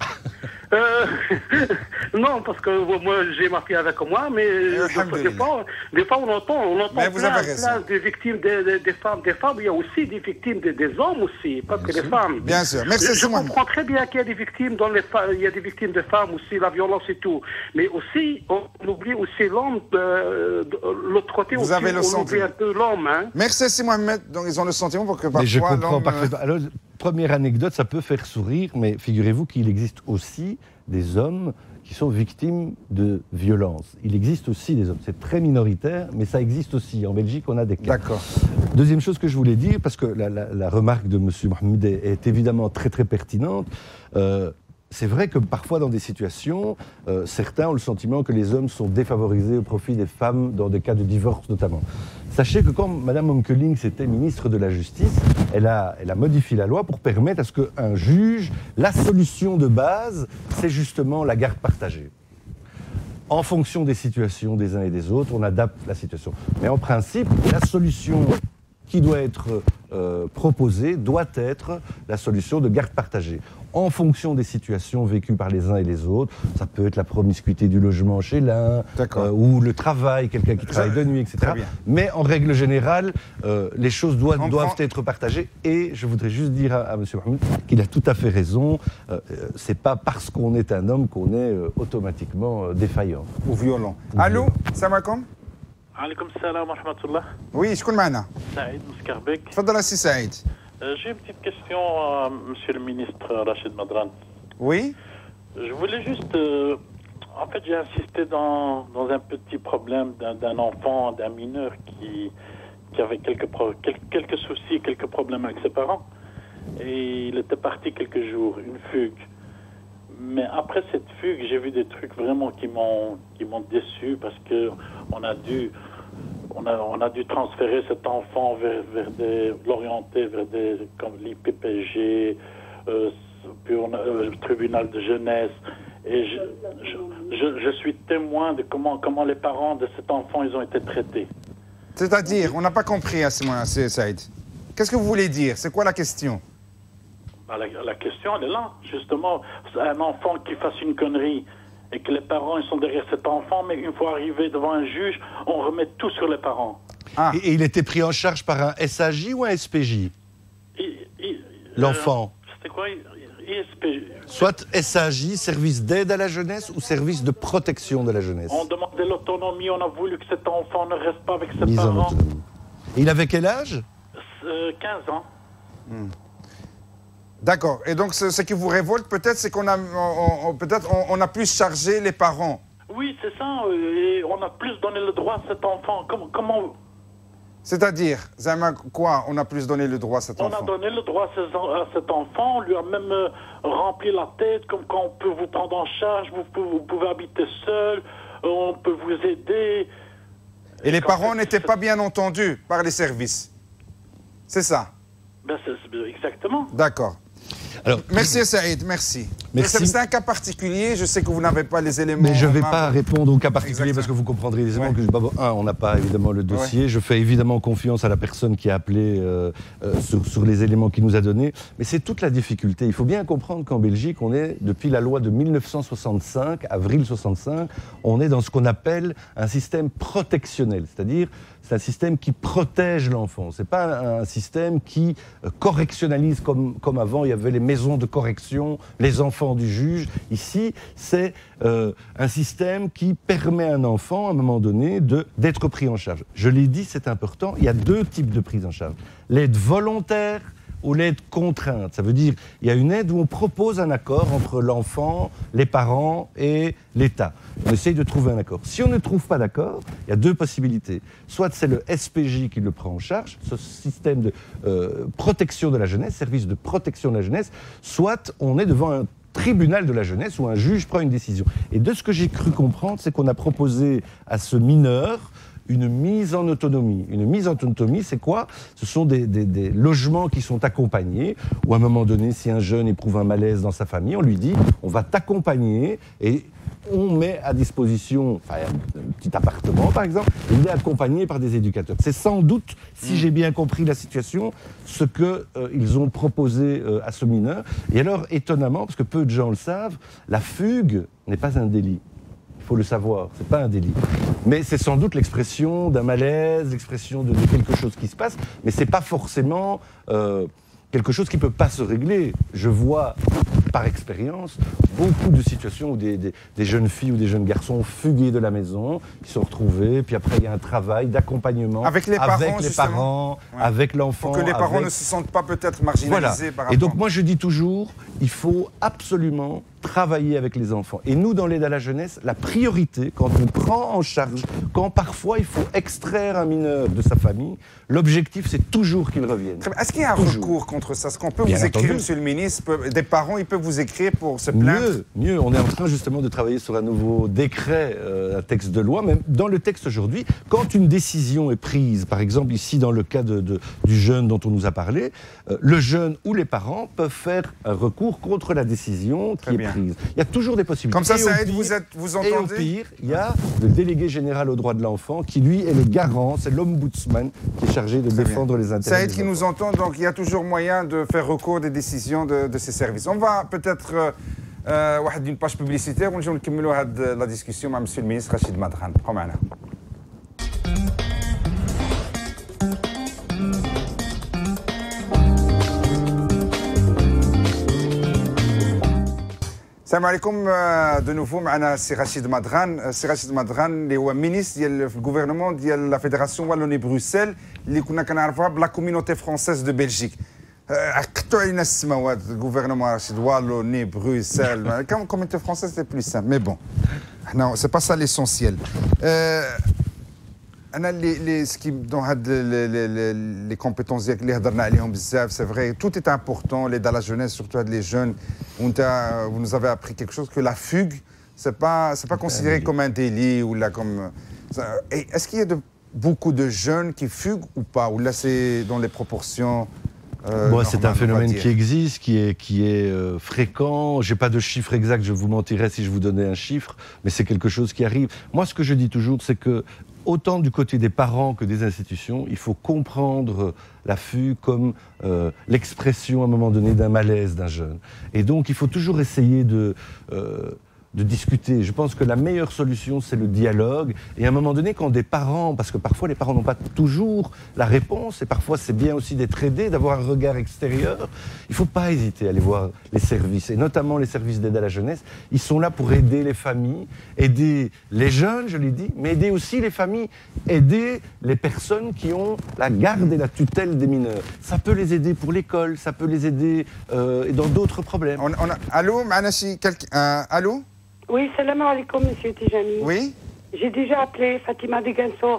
Non, parce que moi j'ai ma fille avec moi, mais des fois on entend plein des victimes des femmes. Il y a aussi des victimes des hommes aussi, pas que des femmes. Bien sûr, merci. Je comprends très bien qu'il y a des victimes il y a des victimes de femmes aussi, la violence et tout. Mais aussi, on oublie aussi l'homme, l'autre côté vous aussi, avez le on oublie un peu l'homme. Hein. Merci Assi Mohamed, donc ils ont le sentiment que parfois... Mais je comprends parfaitement. Alors, première anecdote, ça peut faire sourire, mais figurez-vous qu'il existe aussi des hommes qui sont victimes de violences. Il existe aussi des hommes, c'est très minoritaire, mais ça existe aussi. En Belgique, on a des cas. D'accord. Deuxième chose que je voulais dire, parce que la remarque de M. Mohamed est évidemment très très pertinente, c'est vrai que parfois dans des situations, certains ont le sentiment que les hommes sont défavorisés au profit des femmes dans des cas de divorce notamment. Sachez que quand Mme Onkelinx était ministre de la Justice, elle a modifié la loi pour permettre à ce qu'un juge, la solution de base, c'est justement la garde partagée. En fonction des situations des uns et des autres, on adapte la situation. Mais en principe, la solution qui doit être proposée doit être la solution de garde partagée. En fonction des situations vécues par les uns et les autres, ça peut être la promiscuité du logement chez l'un, ou le travail, quelqu'un qui travaille de nuit, etc. Mais en règle générale, les choses doivent être partagées. Et je voudrais juste dire à M. Mohamed qu'il a tout à fait raison. C'est pas parce qu'on est un homme qu'on est automatiquement défaillant. Ou violent. Allô, salam alaikum. Alaikum salam wa rahmatullah. Oui, je connais Mana. Saïd Mouskarbek. Tfadal Assi Saïd. J'ai une petite question à Monsieur le ministre Rachid Madran. Oui. Je voulais juste... en fait, j'ai insisté dans un petit problème d'un enfant, d'un mineur qui avait quelques soucis, quelques problèmes avec ses parents. Et il était parti quelques jours, une fugue. Mais après cette fugue, j'ai vu des trucs vraiment qui m'ont déçu parce que on a dû transférer cet enfant l'orienter vers comme l'IPPG, puis le tribunal de jeunesse. Et je suis témoin de comment les parents de cet enfant ils ont été traités. C'est-à-dire, on n'a pas compris à ce moment-là, Saïd. Qu'est-ce que vous voulez dire? C'est quoi la question? La question, elle est là. Justement, un enfant qui fasse une connerie et que les parents ils sont derrière cet enfant, mais une fois arrivé devant un juge, on remet tout sur les parents. Ah. Et il était pris en charge par un SAJ ou un SPJ? L'enfant. C'était quoi? ISPJ. Soit SAJ, service d'aide à la jeunesse, ou service de protection de la jeunesse. On demandait l'autonomie, on a voulu que cet enfant ne reste pas avec ses Mise parents. En autonomie. Et il avait quel âge? 15 ans. D'accord. Et donc, ce qui vous révolte, peut-être, c'est qu'on a plus chargé les parents. Oui, c'est ça. Et on a plus donné le droit à cet enfant. Comment... C'est-à-dire, Zama, quoi? On a plus donné le droit à cet enfant? On a donné le droit à cet enfant. On lui a même rempli la tête, comme quand on peut vous prendre en charge, vous pouvez habiter seul, on peut vous aider. Et les parents n'étaient pas bien entendus par les services. C'est ça? Ben, exactement. D'accord. Alors, merci Saïd, merci. C'est un cas particulier, je sais que vous n'avez pas les éléments. Mais je ne vais pas répondre au cas particulier parce que vous comprendrez aisément que, on n'a pas évidemment le dossier. Ouais. Je fais évidemment confiance à la personne qui a appelé sur les éléments qu'il nous a donnés. Mais c'est toute la difficulté. Il faut bien comprendre qu'en Belgique, on est, depuis la loi de 1965, avril 65, on est dans ce qu'on appelle un système protectionnel. C'est-à-dire, c'est un système qui protège l'enfant. Ce n'est pas un système qui correctionnalise comme avant. Il y avait les maisons de correction, les enfants du juge. Ici, c'est un système qui permet à un enfant, à un moment donné, d'être pris en charge. Je l'ai dit, c'est important. Il y a deux types de prise en charge. L'aide volontaire ou l'aide contrainte. Ça veut dire il y a une aide où on propose un accord entre l'enfant, les parents et l'État. On essaye de trouver un accord. Si on ne trouve pas d'accord, il y a deux possibilités. Soit c'est le SPJ qui le prend en charge, ce système de protection de la jeunesse, service de protection de la jeunesse, soit on est devant un tribunal de la jeunesse où un juge prend une décision. Et de ce que j'ai cru comprendre, c'est qu'on a proposé à ce mineur une mise en autonomie. Une mise en autonomie, c'est quoi? Ce sont des logements qui sont accompagnés, où à un moment donné, si un jeune éprouve un malaise dans sa famille, on lui dit, on va t'accompagner et on met à disposition un petit appartement, par exemple, il est accompagné par des éducateurs. C'est sans doute, si j'ai bien compris la situation, ce qu'ils ont proposé à ce mineur. Et alors, étonnamment, parce que peu de gens le savent, la fugue n'est pas un délit. Il faut le savoir, c'est pas un délit. Mais c'est sans doute l'expression d'un malaise, l'expression de quelque chose qui se passe, mais c'est pas forcément quelque chose qui peut pas se régler. Je vois, par expérience, beaucoup de situations où des jeunes filles ou des jeunes garçons fugués de la maison, qui sont retrouvés, puis après il y a un travail d'accompagnement avec les parents, avec l'enfant. Pour que les parents ne se sentent pas peut-être marginalisés par rapport. Et donc moi je dis toujours, il faut absolument travailler avec les enfants. Et nous, dans l'aide à la jeunesse, la priorité, quand on prend en charge, quand parfois il faut extraire un mineur de sa famille, l'objectif, c'est toujours qu'il revienne. Est-ce qu'il y a un recours contre ça? Est-ce qu'on peut vous écrire, monsieur le ministre, des parents, ils peuvent vous écrire pour se plaindre? Mieux. On est en train justement de travailler sur un nouveau décret, un texte de loi. Même dans le texte aujourd'hui, quand une décision est prise, par exemple ici dans le cas du jeune dont on nous a parlé, le jeune ou les parents peuvent faire un recours contre la décision qui est prise. Il y a toujours des possibilités. Comme ça, ça aide, vous entendez? Et au pire, il y a le délégué général aux droits de l'enfant qui, lui, est le garant, c'est l'ombudsman qui est chargé de défendre les intérêts. Ça aide qui nous entend, donc il y a toujours moyen de faire recours des décisions de ces services. On va peut-être une page publicitaire ونجيو نكملوا هذه la discussion مع monsieur le ministre Rachid Madran. بقوا معنا. السلام عليكم دو نوفو معنا سي رشيد مدغان سي رشيد مدغان اللي هو مينيستر ديال في الغوفرنمون ديال لا فيدراسيون والوني بروسيل اللي كنا كنعرفوها بلا كوميونيتي فرونسيز دو بلجيك عقدتوا علينا السماوات الغوفرنمون رشيد والوني بروسيل كم كوميونيتي فرونسيز سي بلو سامبل مي بون حنا سي با سا ليسونسيال انا اللي سكي دون هاد لي كومبيتونس ديالك اللي هضرنا عليهم بزاف سي فري tout est important l'aide à la jeunesse surtout les jeunes vous nous avez appris quelque chose que la fugue c'est pas considéré comme un délit ou là comme est-ce qu'il y a beaucoup de jeunes qui fuguent ou pas ou là c'est dans les proportions c'est un phénomène qui existe, qui est fréquent. Je n'ai pas de chiffre exact, je vous mentirais si je vous donnais un chiffre, mais c'est quelque chose qui arrive. Moi, ce que je dis toujours, c'est que, autant du côté des parents que des institutions, il faut comprendre la fugue comme l'expression, à un moment donné, d'un malaise d'un jeune. Et donc, il faut toujours essayer de discuter. Je pense que la meilleure solution, c'est le dialogue. Et à un moment donné, quand des parents, parce que parfois les parents n'ont pas toujours la réponse, et parfois c'est bien aussi d'être aidé, d'avoir un regard extérieur, il ne faut pas hésiter à aller voir les services, et notamment les services d'aide à la jeunesse. Ils sont là pour aider les familles, aider les jeunes, je l'ai dit, mais aider aussi les familles, aider les personnes qui ont la garde et la tutelle des mineurs. Ça peut les aider pour l'école, ça peut les aider dans d'autres problèmes. Allô, allô? Oui, salam alaikum, monsieur Tijani. Oui. J'ai déjà appelé Fatima Degansor.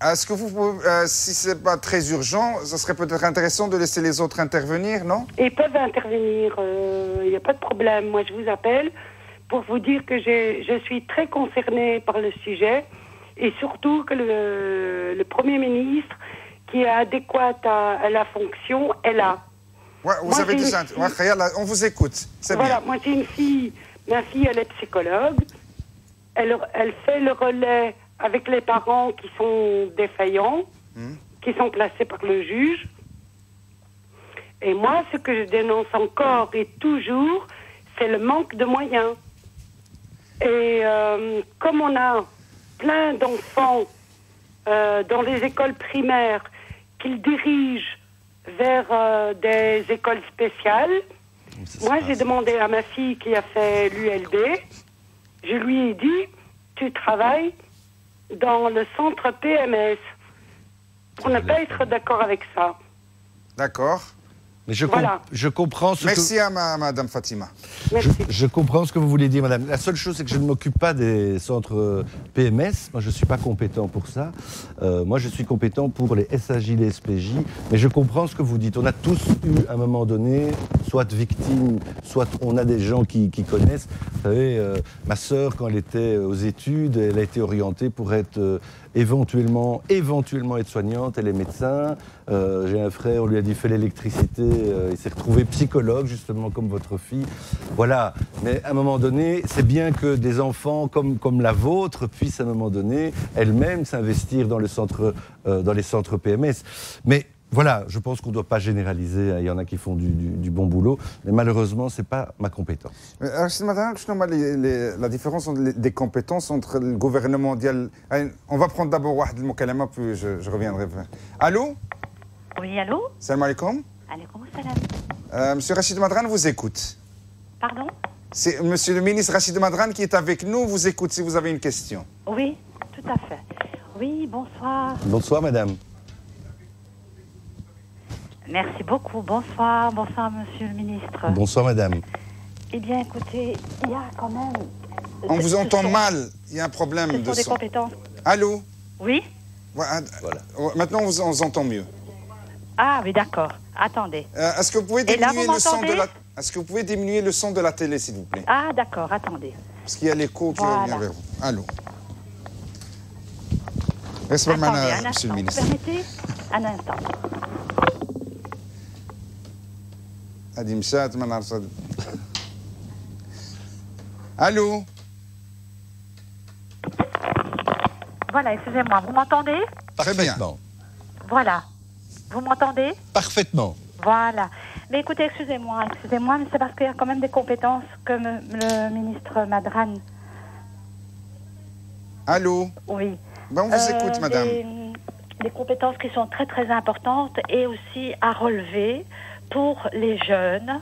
Est-ce que vous pouvez, si ce n'est pas très urgent, ça serait peut-être intéressant de laisser les autres intervenir, non? Ils peuvent intervenir, il n'y a pas de problème. Moi, je vous appelle pour vous dire que je suis très concernée par le sujet et surtout que le Premier ministre, qui est adéquat à la fonction, est là. Ouais, vous avez déjà... on vous écoute, c'est bien. Voilà, moi j'ai une fille... Ma fille, elle est psychologue. Elle fait le relais avec les parents qui sont défaillants, qui sont placés par le juge. Et moi, ce que je dénonce encore et toujours, c'est le manque de moyens. Et comme on a plein d'enfants dans les écoles primaires qu'ils dirigent vers des écoles spéciales, moi, j'ai demandé à ma fille qui a fait l'ULB, je lui ai dit, tu travailles dans le centre PMS, pour ne pas être d'accord avec ça. D'accord. Mais je comprends ce Merci à Madame Fatima. Je comprends ce que vous voulez dire, Madame. La seule chose, c'est que je ne m'occupe pas des centres PMS. Moi, je ne suis pas compétent pour ça. Moi, je suis compétent pour les SAJ, les SPJ. Mais je comprends ce que vous dites. On a tous eu, à un moment donné, soit victimes, soit on a des gens qui connaissent. Vous savez, ma sœur, quand elle était aux études, elle a été orientée pour être éventuellement aide-soignante. Elle est médecin. J'ai un frère, on lui a dit fais l'électricité. il s'est retrouvé psychologue, justement, comme votre fille. Voilà. Mais à un moment donné, c'est bien que des enfants comme la vôtre puissent, à un moment donné, elles-mêmes s'investir dans les centres PMS. Mais voilà, je pense qu'on ne doit pas généraliser. Il y en a qui font du bon boulot, mais malheureusement, ce n'est pas ma compétence. Ce matin, la différence des compétences entre le gouvernement mondial. On va prendre d'abord Wahd al-Mukalama, puis je reviendrai. Allô? Oui, allô? Salam alaikum. Alaikum salam. Monsieur Rachid Madran vous écoute. Pardon? C'est Monsieur le ministre Rachid Madran qui est avec nous, vous écoute si vous avez une question. Oui, tout à fait. Oui, bonsoir. Bonsoir, madame. Merci beaucoup. Bonsoir, bonsoir, monsieur le ministre. Bonsoir, madame. Eh bien, écoutez, il y a quand même... On vous entend mal, il y a un problème de son. des compétences. Allô? Oui? Voilà. Maintenant, on vous entend mieux. Ah oui, d'accord. Attendez. Est-ce que vous pouvez diminuer le son de la... Est-ce que vous pouvez diminuer le son de la télé, s'il vous plaît? Ah, d'accord, attendez. Parce qu'il y a l'écho qui vient vers vous. Allô? Attendez, un Monsieur instant. le ministre. Vous permettez? Un instant. Allô? Voilà, excusez-moi, vous m'entendez? Parfaitement. Voilà. Vous m'entendez? Parfaitement. Voilà. Mais écoutez, excusez-moi, mais c'est parce qu'il y a quand même des compétences que le ministre Madran... Allô? Oui. Ben, on vous écoute, madame. Des compétences qui sont très, très importantes et aussi à relever pour les jeunes.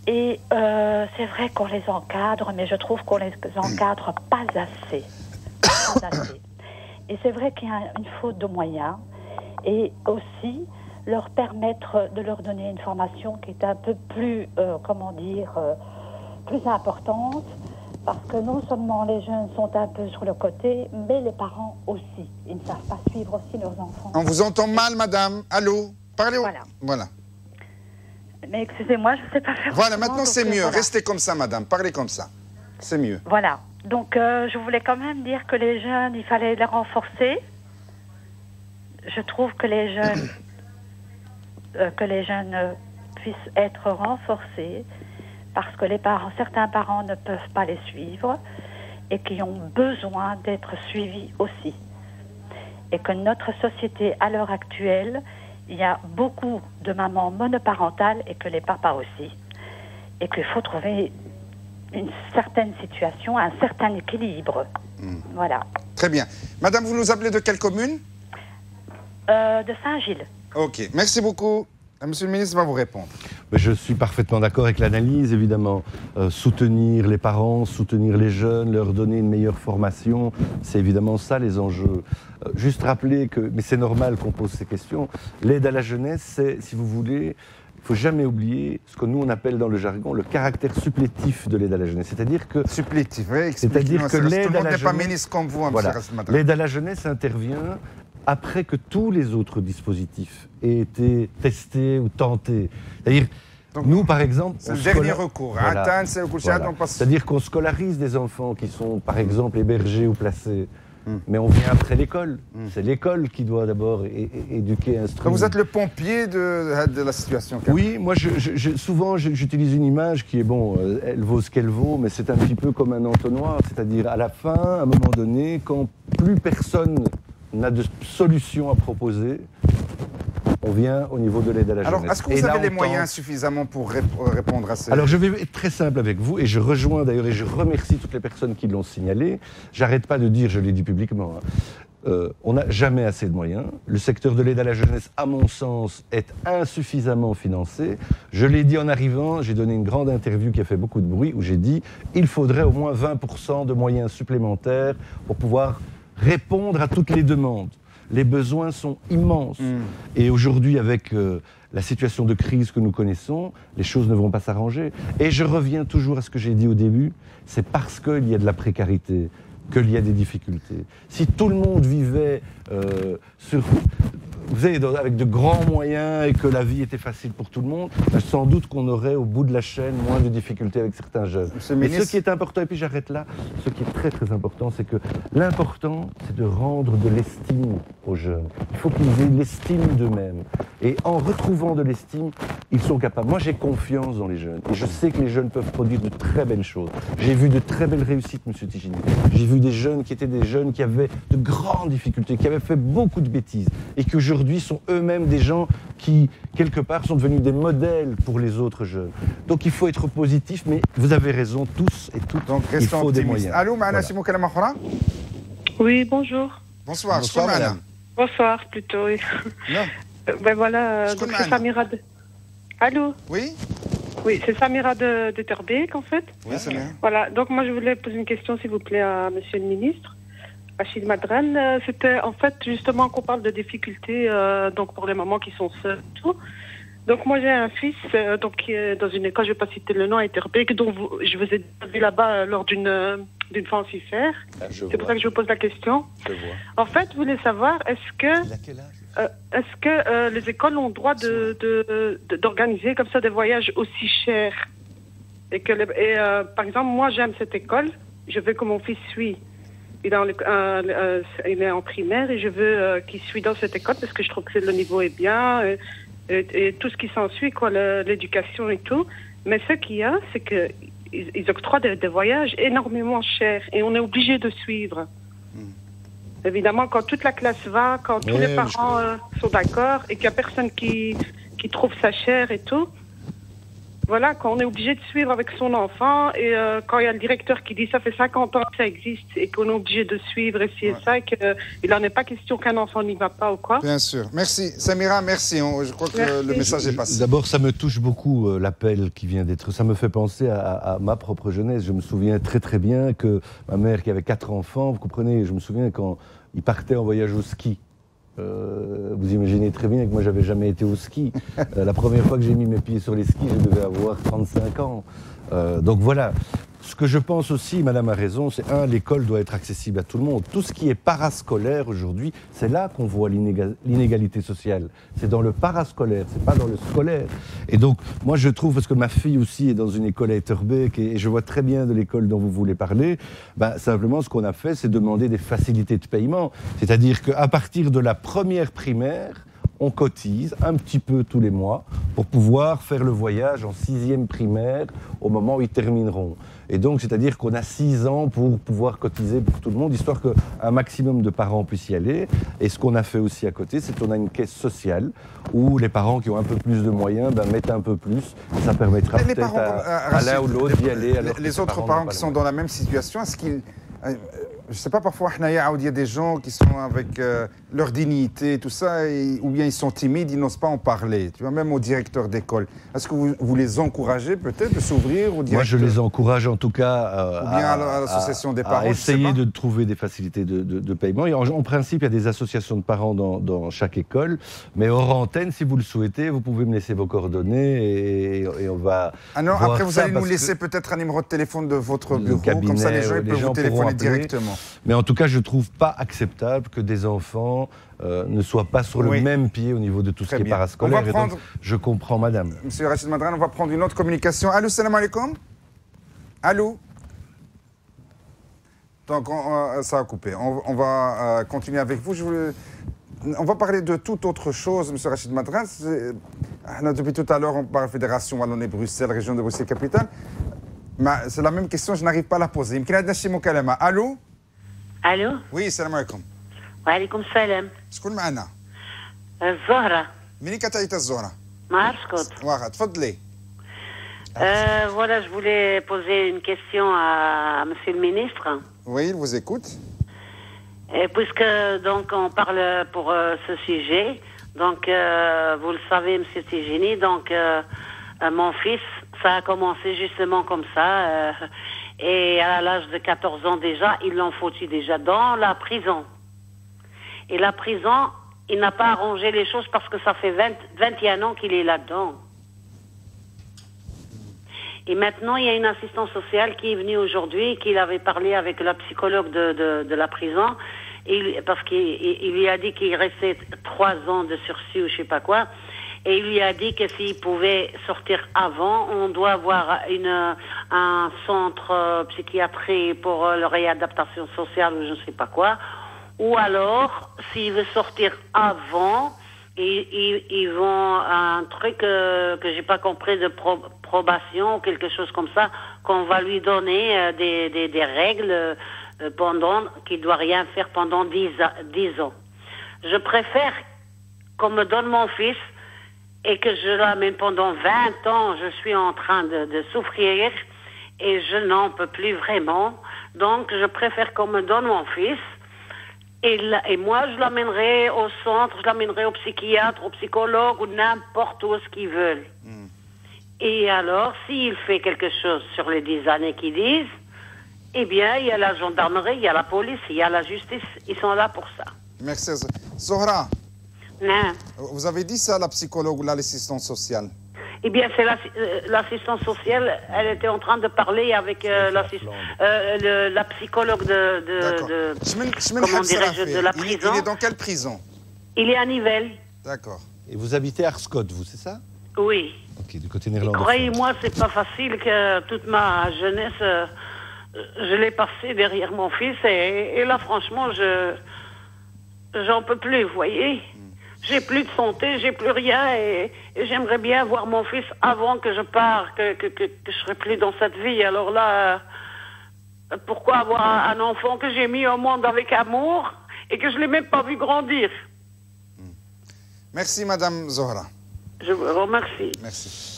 Et c'est vrai qu'on les encadre, mais je trouve qu'on les encadre pas assez. Pas assez. Et c'est vrai qu'il y a une faute de moyens. Et aussi leur permettre de leur donner une formation qui est un peu plus, plus importante. Parce que non seulement les jeunes sont un peu sur le côté, mais les parents aussi. Ils ne savent pas suivre aussi leurs enfants. On vous entend mal, madame. Allô? Parlez. Voilà. Mais excusez-moi, je ne sais pas faire. Voilà, maintenant c'est mieux. Voilà. Restez comme ça, madame. Parlez comme ça. C'est mieux. Voilà. Donc, je voulais quand même dire que les jeunes, il fallait les renforcer. Je trouve que les jeunes puissent être renforcés parce que certains parents ne peuvent pas les suivre et qui ont besoin d'être suivis aussi. Et que notre société, à l'heure actuelle, il y a beaucoup de mamans monoparentales et que les papas aussi. Et qu'il faut trouver une certaine situation, un certain équilibre. Voilà. Très bien. Madame, vous nous appelez de quelle commune? De Saint-Gilles. Ok. Merci beaucoup. Monsieur le ministre va vous répondre. Je suis parfaitement d'accord avec l'analyse, évidemment. Soutenir les parents, soutenir les jeunes, leur donner une meilleure formation, c'est évidemment ça les enjeux. Juste rappeler que, mais c'est normal qu'on pose ces questions, l'aide à la jeunesse, c'est, si vous voulez, il ne faut jamais oublier ce que nous on appelle dans le jargon le caractère supplétif de l'aide à la jeunesse. C'est-à-dire que... Supplétif, oui, c'est-à-dire que l'aide à la jeunesse... pas ministre comme vous, voilà, l'aide à la jeunesse intervient après que tous les autres dispositifs aient été testés ou tentés. C'est-à-dire, nous, par exemple... C'est le dernier recours. Voilà. C'est-à-dire qu'on scolarise des enfants qui sont, par exemple, hébergés ou placés. Mais on vient après l'école. C'est l'école qui doit d'abord éduquer, instruire. Vous êtes le pompier de la situation. Oui, moi, souvent, j'utilise une image qui est, bon, elle vaut ce qu'elle vaut, mais c'est un petit peu comme un entonnoir. C'est-à-dire, à la fin, à un moment donné, quand plus personne n'a de solution à proposer, on vient au niveau de l'aide à la jeunesse. Alors, est-ce que vous avez les moyens suffisamment pour répondre à ces... Alors, je vais être très simple avec vous, et je rejoins d'ailleurs, et je remercie toutes les personnes qui l'ont signalé. J'arrête pas de dire, je l'ai dit publiquement, on n'a jamais assez de moyens. Le secteur de l'aide à la jeunesse, à mon sens, est insuffisamment financé. Je l'ai dit en arrivant, j'ai donné une grande interview qui a fait beaucoup de bruit, où j'ai dit il faudrait au moins 20% de moyens supplémentaires pour pouvoir répondre à toutes les demandes. Les besoins sont immenses. Et aujourd'hui, avec la situation de crise que nous connaissons, les choses ne vont pas s'arranger. Et je reviens toujours à ce que j'ai dit au début, c'est parce qu'il y a de la précarité qu'il y a des difficultés. Si tout le monde vivait vous savez, avec de grands moyens et que la vie était facile pour tout le monde, sans doute qu'on aurait au bout de la chaîne moins de difficultés avec certains jeunes. Mais ce qui est important, et puis j'arrête là, ce qui est très très important, c'est que l'important, c'est de rendre de l'estime aux jeunes. Il faut qu'ils aient l'estime d'eux-mêmes. Et en retrouvant de l'estime, ils sont capables. Moi, j'ai confiance dans les jeunes. Et je sais que les jeunes peuvent produire de très belles choses. J'ai vu de très belles réussites, M. Tigini. J'ai vu des jeunes qui étaient des jeunes qui avaient de grandes difficultés, qui avaient fait beaucoup de bêtises et qui aujourd'hui sont eux-mêmes des gens qui, quelque part, sont devenus des modèles pour les autres jeunes. Donc il faut être positif, mais vous avez raison, tous et toutes, donc, il faut des moyens. Allô, Maana Simou Kalamahora. Oui, bonjour. Bonsoir. Bonsoir, madame. Bonsoir, plutôt, oui. Non. Ben voilà, donc c'est Samira de... Allô? Oui. Oui, c'est Samira de Terbeek, en fait. Oui, c'est bien. Voilà, donc moi je voulais poser une question, s'il vous plaît, à Monsieur le Ministre. Rachid Madran, c'était en fait justement qu'on parle de difficultés donc pour les mamans qui sont seules et tout. Donc moi j'ai un fils donc qui est dans une école, je ne vais pas citer le nom, à Terbeek, dont je vous ai vu là-bas lors d'une fancifère. C'est pour ça que je vous pose la question. Je vois. En fait, je voulais savoir, est-ce que les écoles ont le droit d'organiser comme ça des voyages aussi chers et que par exemple, moi j'aime cette école, je veux que mon fils suive. Il est en primaire et je veux qu'il suive dans cette école parce que je trouve que le niveau est bien et tout ce qui s'ensuit, quoi, l'éducation et tout. Mais ce qu'il y a, c'est qu'ils octroient des voyages énormément chers et on est obligé de suivre. Évidemment, quand toute la classe va, quand tous les parents sont d'accord et qu'il n'y a personne qui trouve ça cher et tout, voilà, quand on est obligé de suivre avec son enfant et quand il y a le directeur qui dit ça fait 50 ans que ça existe et qu'on est obligé de suivre et ça et qu'il n'en est pas question qu'un enfant n'y va pas ou quoi. Bien sûr. Merci. Samira, merci. Je crois que le message est passé. D'abord, ça me touche beaucoup l'appel qui vient d'être. Ça me fait penser à ma propre jeunesse. Je me souviens très très bien que ma mère qui avait 4 enfants, vous comprenez, je me souviens quand ils partaient en voyage au ski. Vous imaginez très bien que moi j'avais jamais été au ski. La première fois que j'ai mis mes pieds sur les skis, je devais avoir 35 ans. Donc voilà. Ce que je pense aussi, madame a raison, c'est l'école doit être accessible à tout le monde. Tout ce qui est parascolaire aujourd'hui, c'est là qu'on voit l'inégalité sociale. C'est dans le parascolaire, c'est pas dans le scolaire. Et donc, moi je trouve, parce que ma fille aussi est dans une école à Etterbeek, et je vois très bien de l'école dont vous voulez parler, simplement ce qu'on a fait, c'est demander des facilités de paiement. C'est-à-dire qu'à partir de la première primaire, on cotise un petit peu tous les mois pour pouvoir faire le voyage en 6e primaire au moment où ils termineront. Et donc, c'est-à-dire qu'on a 6 ans pour pouvoir cotiser pour tout le monde, histoire qu'un maximum de parents puissent y aller. Et ce qu'on a fait aussi à côté, c'est qu'on a une caisse sociale où les parents qui ont un peu plus de moyens mettent un peu plus. Et ça permettra peut-être à l'un ou l'autre d'y aller. Les autres parents qui sont dans la même situation, est-ce qu'ils... Je ne sais pas, parfois, il y a des gens qui sont avec leur dignité, tout ça, ou bien ils sont timides, ils n'osent pas en parler. Tu vois, même au directeur d'école. Est-ce que vous les encouragez peut-être de s'ouvrir au directeur? Moi, je les encourage en tout cas ou bien à l'association des parents, à essayer de trouver des facilités de paiement. Et en principe, il y a des associations de parents dans chaque école. Mais hors antenne, si vous le souhaitez, vous pouvez me laisser vos coordonnées et on va. Ah non, après, vous allez nous laisser peut-être un numéro de téléphone de votre bureau, cabinet, comme ça les gens peuvent vous téléphoner directement. Mais en tout cas, je ne trouve pas acceptable que des enfants ne soient pas sur le même pied au niveau de tout ce qui est parascolaire. Et donc, je comprends, madame. Monsieur Rachid Madran, on va prendre une autre communication. Allô, salam alaikum. Allô. Donc, ça a coupé. On va continuer avec vous. On va parler de toute autre chose, monsieur Rachid Madran. Depuis tout à l'heure, on parle Fédération Wallonie-Bruxelles, région de Bruxelles-Capitale. C'est la même question, je n'arrive pas à la poser. Allô? الو وي السلام عليكم. وعليكم السلام. شكون معنا؟ الزهرة. منين كتعيط الزهرة؟ ما أسكت. واخا تفضلي. Voilà, je voulais poser une question à Monsieur le Ministre. Oui, il vous écoute. Et puisque donc on parle pour ce sujet, donc vous le savez, Monsieur Tigini, donc mon fils, ça a commencé justement comme ça. Et à l'âge de 14 ans déjà, ils l'ont foutu déjà dans la prison. Et la prison, il n'a pas arrangé les choses parce que ça fait 21 ans qu'il est là-dedans. Et maintenant, il y a une assistante sociale qui est venue aujourd'hui, qui avait parlé avec la psychologue de la prison. parce qu'il lui a dit qu'il restait 3 ans de sursis ou je sais pas quoi. Et il lui a dit que s'il pouvait sortir avant, on doit avoir un centre psychiatrie pour la réadaptation sociale ou je ne sais pas quoi. Ou alors, s'il veut sortir avant, ils vont un truc que j'ai pas compris de probation ou quelque chose comme ça, qu'on va lui donner des règles qu'il doit rien faire pendant 10 ans. Je préfère qu'on me donne mon fils et que je l'amène pendant 20 ans, je suis en train de souffrir et je n'en peux plus vraiment. Donc, je préfère qu'on me donne mon fils et moi, je l'amènerai au centre, je l'amènerai au psychiatre, au psychologue ou n'importe où ce qu'ils veulent. Et alors, s'il fait quelque chose sur les 10 années qu'ils disent, eh bien, il y a la gendarmerie, il y a la police, il y a la justice, ils sont là pour ça. Merci. Zohra, non. Vous avez dit ça à la psychologue ou à l'assistante sociale? Eh bien, c'est l'assistante sociale, elle était en train de parler avec la psychologue comment dirais-je, de la prison. Il est dans quelle prison? Il est à Nivelles. D'accord. Et vous habitez à Arscott, vous, c'est ça? Oui. Ok, du côté néerlandais. Croyez-moi, c'est pas facile que toute ma jeunesse, je l'ai passée derrière mon fils et là, franchement, j'en peux plus, vous voyez. J'ai plus de santé, j'ai plus rien et j'aimerais bien voir mon fils avant que je parte, que je serai plus dans cette vie. Alors là, pourquoi avoir un enfant que j'ai mis au monde avec amour et que je l'ai même pas vu grandir? Merci, Madame Zohra. Je vous remercie. Merci.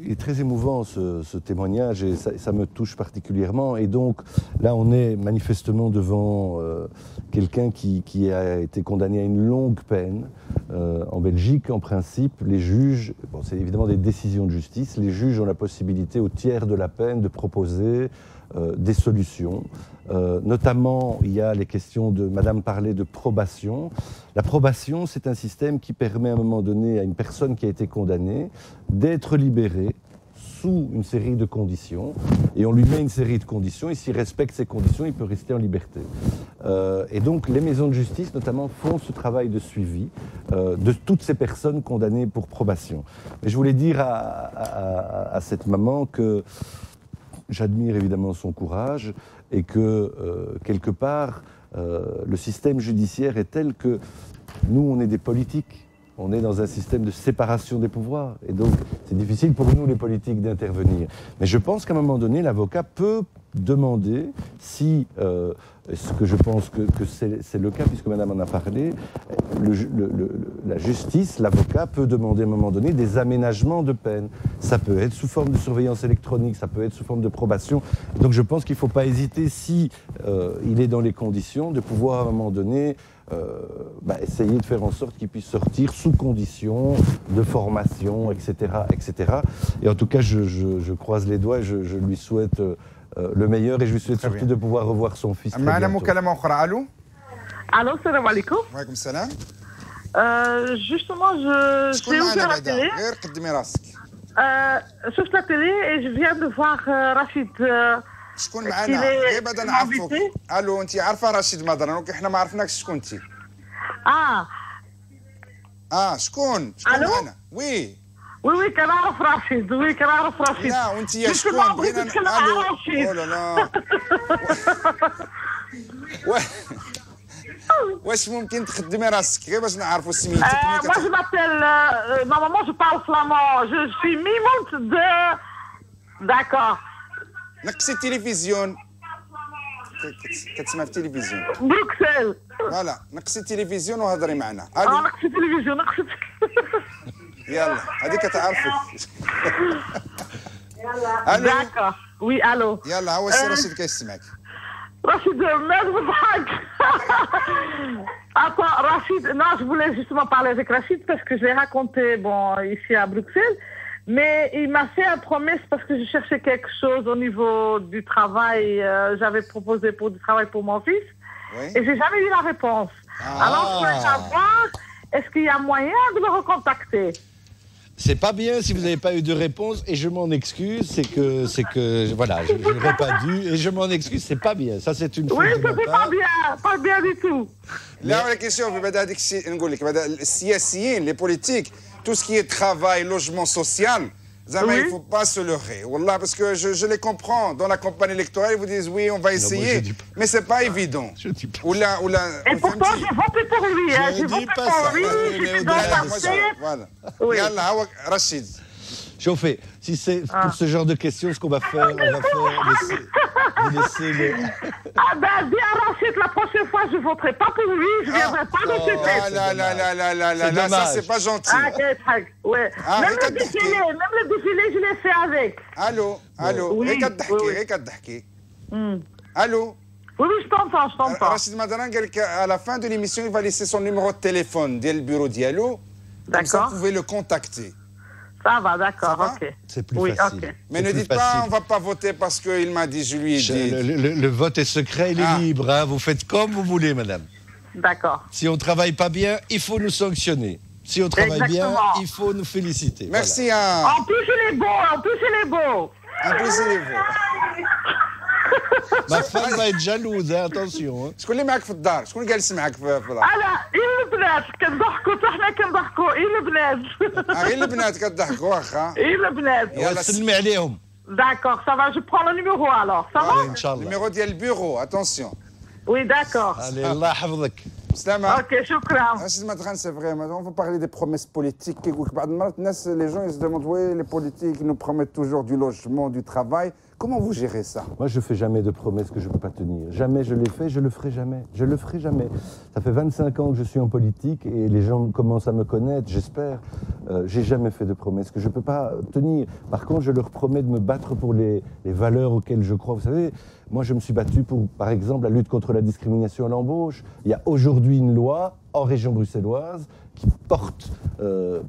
Il est très émouvant ce témoignage et ça me touche particulièrement. Et donc là, on est manifestement devant quelqu'un qui a été condamné à une longue peine. En Belgique, en principe, les juges, bon, c'est évidemment des décisions de justice, les juges ont la possibilité au tiers de la peine de proposer des solutions. Notamment, il y a les questions de, Madame parlait de probation. La probation, c'est un système qui permet à un moment donné à une personne qui a été condamnée d'être libérée sous une série de conditions. Et on lui met une série de conditions, et s'il respecte ces conditions, il peut rester en liberté. Et donc, les maisons de justice, notamment, font ce travail de suivi de toutes ces personnes condamnées pour probation. Mais je voulais dire à cette maman que j'admire évidemment son courage et que, quelque part, le système judiciaire est tel que nous, on est des politiques. On est dans un système de séparation des pouvoirs. Et donc, c'est difficile pour nous, les politiques, d'intervenir. Mais je pense qu'à un moment donné, l'avocat peut demander si, ce que je pense que c'est le cas, puisque Madame en a parlé, la justice, l'avocat peut demander à un moment donné des aménagements de peine. Ça peut être sous forme de surveillance électronique, ça peut être sous forme de probation. Donc je pense qu'il ne faut pas hésiter, si il est dans les conditions, de pouvoir à un moment donné essayer de faire en sorte qu'il puisse sortir sous conditions de formation, etc., etc. Et en tout cas, je croise les doigts et je lui souhaite le meilleur et je lui souhaite surtout de pouvoir revoir son fils très bientôt. Allô, salam alaikum. Wa alaykoum salam. Justement, j'ai ouvert la télé. Sauf la télé et je viens de voir Rachid. شكون معنا؟ غير بعدا نعرفوك. الو انت عارفه رشيد مدران احنا ما عرفناكش شكون انت. شكون معنا؟ وي كنعرف رشيد، كنعرف رشيد. لا وانت يا شكون؟ بغينا الو. او لا لا. واش ممكن تخدمي راسك غير باش نعرفوا سميتك؟ Moi je m'appelle normalement je parle flamand. Je suis mimante de D'accord. نقصي التلفزيون. كتسمع في التلفزيون. بروكسل. فوالا نقصي التلفزيون وهضري معنا. الو. نقصي التلفزيون نقصي. يلا هذيك تعرفك. الو. D'accord. Oui, allô. يلا هو السي رشيد كيسمعك. Rachid, merde بضحك. Attends, Rachid, non, je voulais justement parler avec Rachid parce que je l'ai raconté ici à Bruxelles. Mais il m'a fait une promesse parce que je cherchais quelque chose au niveau du travail. J'avais proposé du travail pour mon fils. Oui. Et j'ai jamais eu la réponse. Alors, je voulais savoir, est-ce qu'il y a moyen de le recontacter? C'est pas bien si vous n'avez pas eu de réponse et je m'en excuse. C'est que voilà, je n'aurais pas dû et je m'en excuse. C'est pas bien. Ça, c'est une faute de ma part. pas bien du tout. Là, la question, les politiques, tout ce qui est travail, logement social, il ne faut pas se leurrer. Wallah, parce que je les comprends. Dans la campagne électorale, ils vous disent oui, on va essayer. Mais ce n'est pas évident. Et pourtant, j'ai voté pour lui. Je ne dis pas ça. Yallah, Rachid. Chauffez, si c'est pour ce genre de questions, ce qu'on va faire, laisser le... Ah ben, dis à Rachid, la prochaine fois, je ne voterai pas pour lui, je ne viendrai pas dans ce test. Là, ça, c'est pas gentil. Ouais. Même le défilé, je l'ai fait avec. Allô. Allô. Oui, je t'entends. Rachid Madran, à la fin de l'émission, il va laisser son numéro de téléphone du bureau Diallo. Comme ça, vous pouvez le contacter. Ça va, d'accord, ok. C'est plus facile. Okay. Mais ne dites pas, on ne va pas voter parce qu'il m'a dit, je lui ai dit. Le vote est secret, il est libre. Hein. Vous faites comme vous voulez, madame. D'accord. Si on ne travaille pas bien, il faut nous sanctionner. Si on travaille bien, il faut nous féliciter. Merci. Voilà. En plus, il est beau. Ma femme va être jalouse, hein, attention. شكون اللي معك في الدار؟ شكون جالس معك في الدار؟ أنا البنات كنضحكوا حنا كنضحكوا البنات. غير البنات كتضحكوا واخا. البنات. يلا سلمي عليهم. D'accord, ça va, je prends le numéro alors. Ça va? Le numéro ديال البيرو, attention. Oui, d'accord. Allez, Allah يحفظك. Ok, شكرا. Rachid Madran, c'est vrai, on va parler des promesses politiques. Les gens ils se demandent, oui, les politiques nous promettent toujours du logement, du travail. Comment vous gérez ça? Moi, je ne fais jamais de promesses que je ne peux pas tenir. Jamais je l'ai fait, je le ferai jamais. Je le ferai jamais. Ça fait 25 ans que je suis en politique et les gens commencent à me connaître, j'espère. J'ai jamais fait de promesses que je ne peux pas tenir. Par contre, je leur promets de me battre pour les valeurs auxquelles je crois. Vous savez, moi, je me suis battu pour, par exemple, la lutte contre la discrimination à l'embauche. Il y a aujourd'hui une loi en région bruxelloise qui porte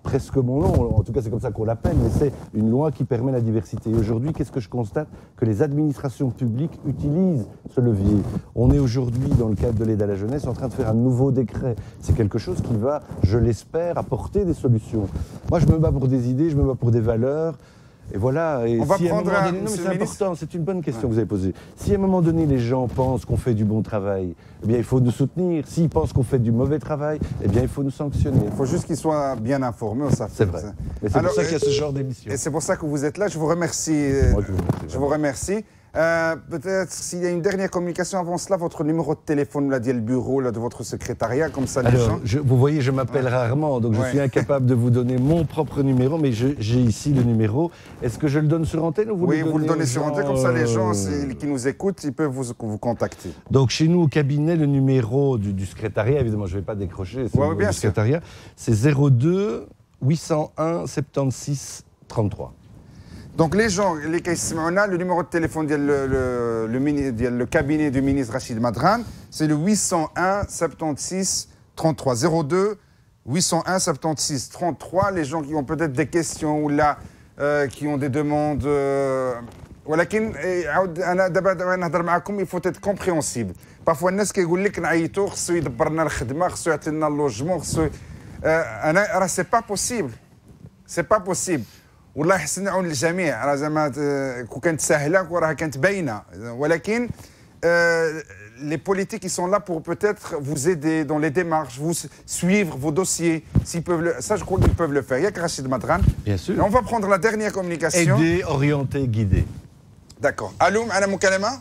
presque mon nom, en tout cas c'est comme ça qu'on l'appelle, mais c'est une loi qui permet la diversité. Et aujourd'hui, qu'est-ce que je constate? Que les administrations publiques utilisent ce levier. On est aujourd'hui, dans le cadre de l'aide à la jeunesse, en train de faire un nouveau décret. C'est quelque chose qui va, je l'espère, apporter des solutions. Moi, je me bats pour des idées, je me bats pour des valeurs. Et voilà, et on va si prendre à un moment donné, non, mais c'est important, c'est une bonne question que vous avez posée. Si à un moment donné les gens pensent qu'on fait du bon travail, eh bien il faut nous soutenir. S'ils pensent qu'on fait du mauvais travail, eh bien il faut nous sanctionner. Il faut juste qu'ils soient bien informés, ça. C'est vrai. Mais c'est pour ça qu'il y a ce genre d'émission. Et c'est pour ça que vous êtes là. Je vous remercie. Je vous remercie. Peut-être s'il y a une dernière communication avant cela, votre numéro de téléphone, l'a dit le bureau là, de votre secrétariat, comme ça les gens... Vous voyez, je m'appelle rarement, donc je suis incapable de vous donner mon propre numéro, mais j'ai ici le numéro. Est-ce que je le donne sur antenne ou vous vous le donnez sur antenne, comme ça les gens qui nous écoutent, ils peuvent vous contacter. Donc chez nous au cabinet, le numéro du secrétariat, évidemment je ne vais pas décrocher, c'est le secrétariat, c'est 02 801 76 33. Donc les gens, on a le numéro de téléphone le cabinet du ministre Rachid Madran, c'est le 801 76 33 02 801 76 33. Les gens qui ont peut-être des questions ou là qui ont des demandes. ولكن انا دابا نهضر معكم il faut être compréhensible. Parfois الناس كيقول لك نعيطوا خصو يدبر لنا الخدمه خصو يعطي لنا اللوجمون خصو انا راه سي با بوسيبل سي با بوسيبل. والله يحسن عون الجميع راه زعما كون كانت ساهله وراه كانت باينه ولكن les politiques ils sont là pour peut-être vous aider dans les démarches, vous suivre vos dossiers s'ils peuvent ça je crois qu'ils peuvent le faire. Il y a Rachid Madran. Bien sûr. Et on va prendre la dernière communication. Aider, orienter, guider. D'accord. الو معنا مكالمه؟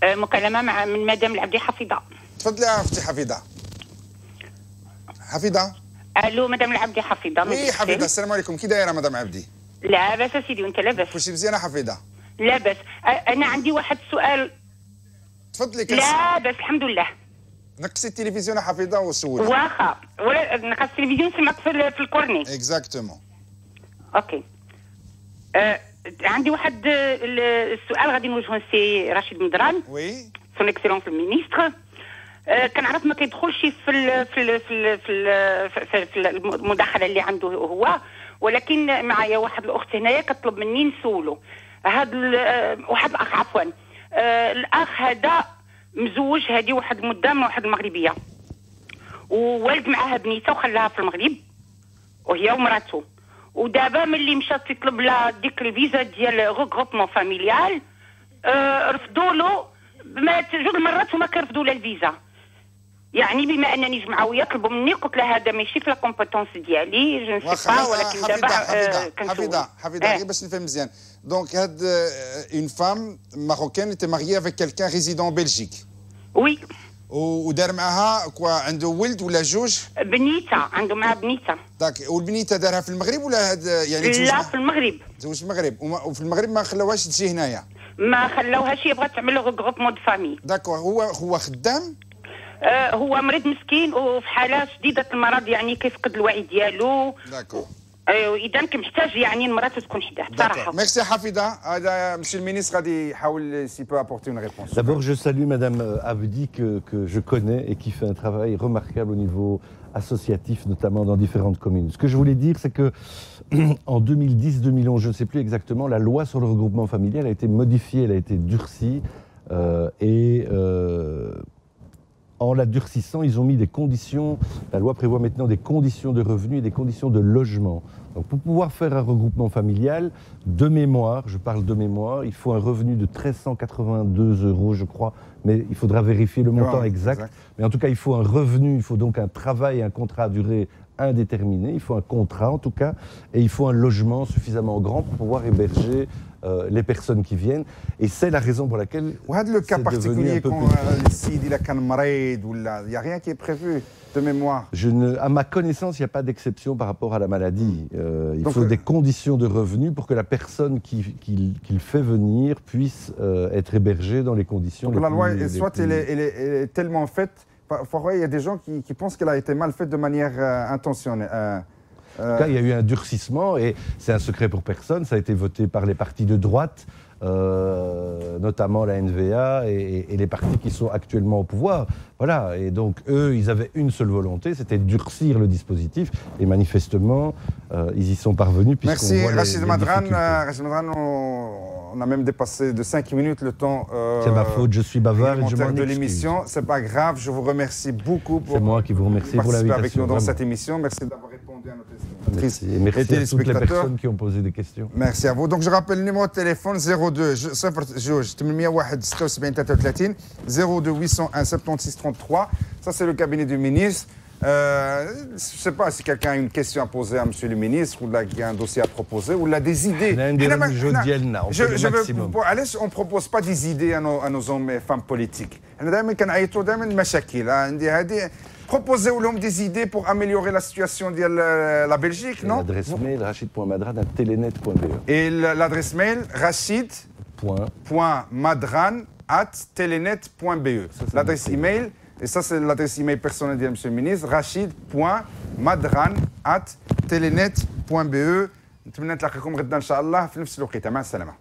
مكالمه من مدام العبدي حفيظه. تفضلي يا اختي حفيظه. حفيظه. الو مدام العبدي حفيظه. وي حفيظه السلام عليكم كي دايره مدام عبدي؟ لاباس سيدي وانت لاباس؟ كلشي مزيانه حفيظه؟ لاباس. انا عندي واحد السؤال. تفضلي لاباس الحمد لله. نقصي التلفزيون حفيظه وسولي. واخا ولا نقص التلفزيون سمعك في الكورني. اكزاكتومون. اوكي. عندي واحد السؤال غادي نوجهه لسي رشيد مدران. وي. سون اكسيلونس المينيستر. كنعرف ما كيدخلش في المداخله اللي عنده هو ولكن معايا واحد الاخت هنايا كطلب مني نسولو هذا واحد الاخ عفوا الاخ هذا مزوج هذه واحد المده مع واحد المغربيه ووالد معاها بنيته وخلاها في المغرب وهي ومراته ودابا ملي مشات تطلب لها ديك الفيزا ديال ريغروبمون فاميليال رفضوا له جوج المرات وما كرفضوا لها الفيزا. يعني بما انني جمعويه طلبوا مني قلت لها هذا ماشي في لا كومبيتونس ديالي جو نسي با ولكن دابا حفيظه غير باش نفهم مزيان. دونك هاد اون فام ماروكان était mariée avec quelqu'un résident en Belgique. وي. ودار معاها كوا عنده ولد ولا جوج؟ بنيته، عنده معاها بنيته. داك والبنيته دارها في المغرب ولا هاد يعني لا في المغرب. تزوج في المغرب وفي المغرب ما خلاوهاش تجي هنايا. ما خلاوهاش، هي بغات تعمل ريغروبمون دو فامي. داكور. هو خدام؟ هو مريض مسكين وفي حاله شديده المرض، يعني كيفقد الوعي ديالو. داكور. اذا محتاج يعني المراه تكون حداه بصراحه. ميرسي حفيظه. هذا مسيو المينيستر غادي يحاول سي بو apporter une réponse. D'abord, je salue Madame Abdi que je connais et qui fait un travail remarquable au niveau associatif, notamment dans différentes communes. Ce que je voulais dire, c'est que en 2010-2011, je ne sais plus exactement, la loi sur le regroupement familial a été modifiée, elle a été durcie en la durcissant, ils ont mis des conditions, la loi prévoit maintenant des conditions de revenus et des conditions de logement. Donc pour pouvoir faire un regroupement familial, de mémoire, je parle de mémoire, il faut un revenu de 1382 €, je crois, mais il faudra vérifier le montant exact. Mais en tout cas, il faut un revenu, il faut donc un travail, un contrat à durée indéterminée, il faut un contrat en tout cas, et il faut un logement suffisamment grand pour pouvoir héberger les personnes qui viennent. Et c'est la raison pour laquelle وهذا le cas particulier quand السيد إلا كان مريض ولا il y a rien qui est prévu de mémoire. À ma connaissance, il n'y a pas d'exception par rapport à la maladie. Il faut des conditions de revenus pour que la personne qu'il fait venir puisse être hébergée dans les conditions les plus... La loi, soit elle est tellement faite, parfois il y a des gens qui pensent qu'elle a été mal faite de manière intentionnelle. En tout cas, il y a eu un durcissement et c'est un secret pour personne. Ça a été voté par les partis de droite, notamment la NVA et les partis qui sont actuellement au pouvoir. Voilà. Et donc, eux, ils avaient une seule volonté, c'était durcir le dispositif. Et manifestement, ils y sont parvenus. Merci, Rachid Madran. Rachid Madran, on a même dépassé de 5 minutes le temps. C'est ma faute, je suis bavard et je m'en excuse. De l'émission, c'est pas grave. Je vous remercie beaucoup pour C'est moi qui vous remercie pour l'invitation. Avec nous dans cette émission. Merci d'avoir répondu à nos questions. Merci. Et merci à toutes les personnes qui ont posé des questions. Merci à vous. Donc je rappelle le numéro de téléphone 02 801 76 33 02 801 76 33. Ça c'est le cabinet du ministre. Je ne sais pas si quelqu'un a une question à poser à Monsieur le ministre ou là, qu'il y a un dossier à proposer ou là des idées. On ne propose pas des idées à nos hommes et femmes politiques. Proposez-vous des idées pour améliorer la situation de la Belgique, non? L'adresse mail rachid.madran@telenet.be. Et l'adresse mail rachid.madran@telenet.be. L'adresse email, et ça c'est l'adresse email personnelle de M. le ministre, rachid.madran@telenet.be. نتمنى نتلاقاكم غدا ان شاء الله في نفس الوقت. مع السلامه.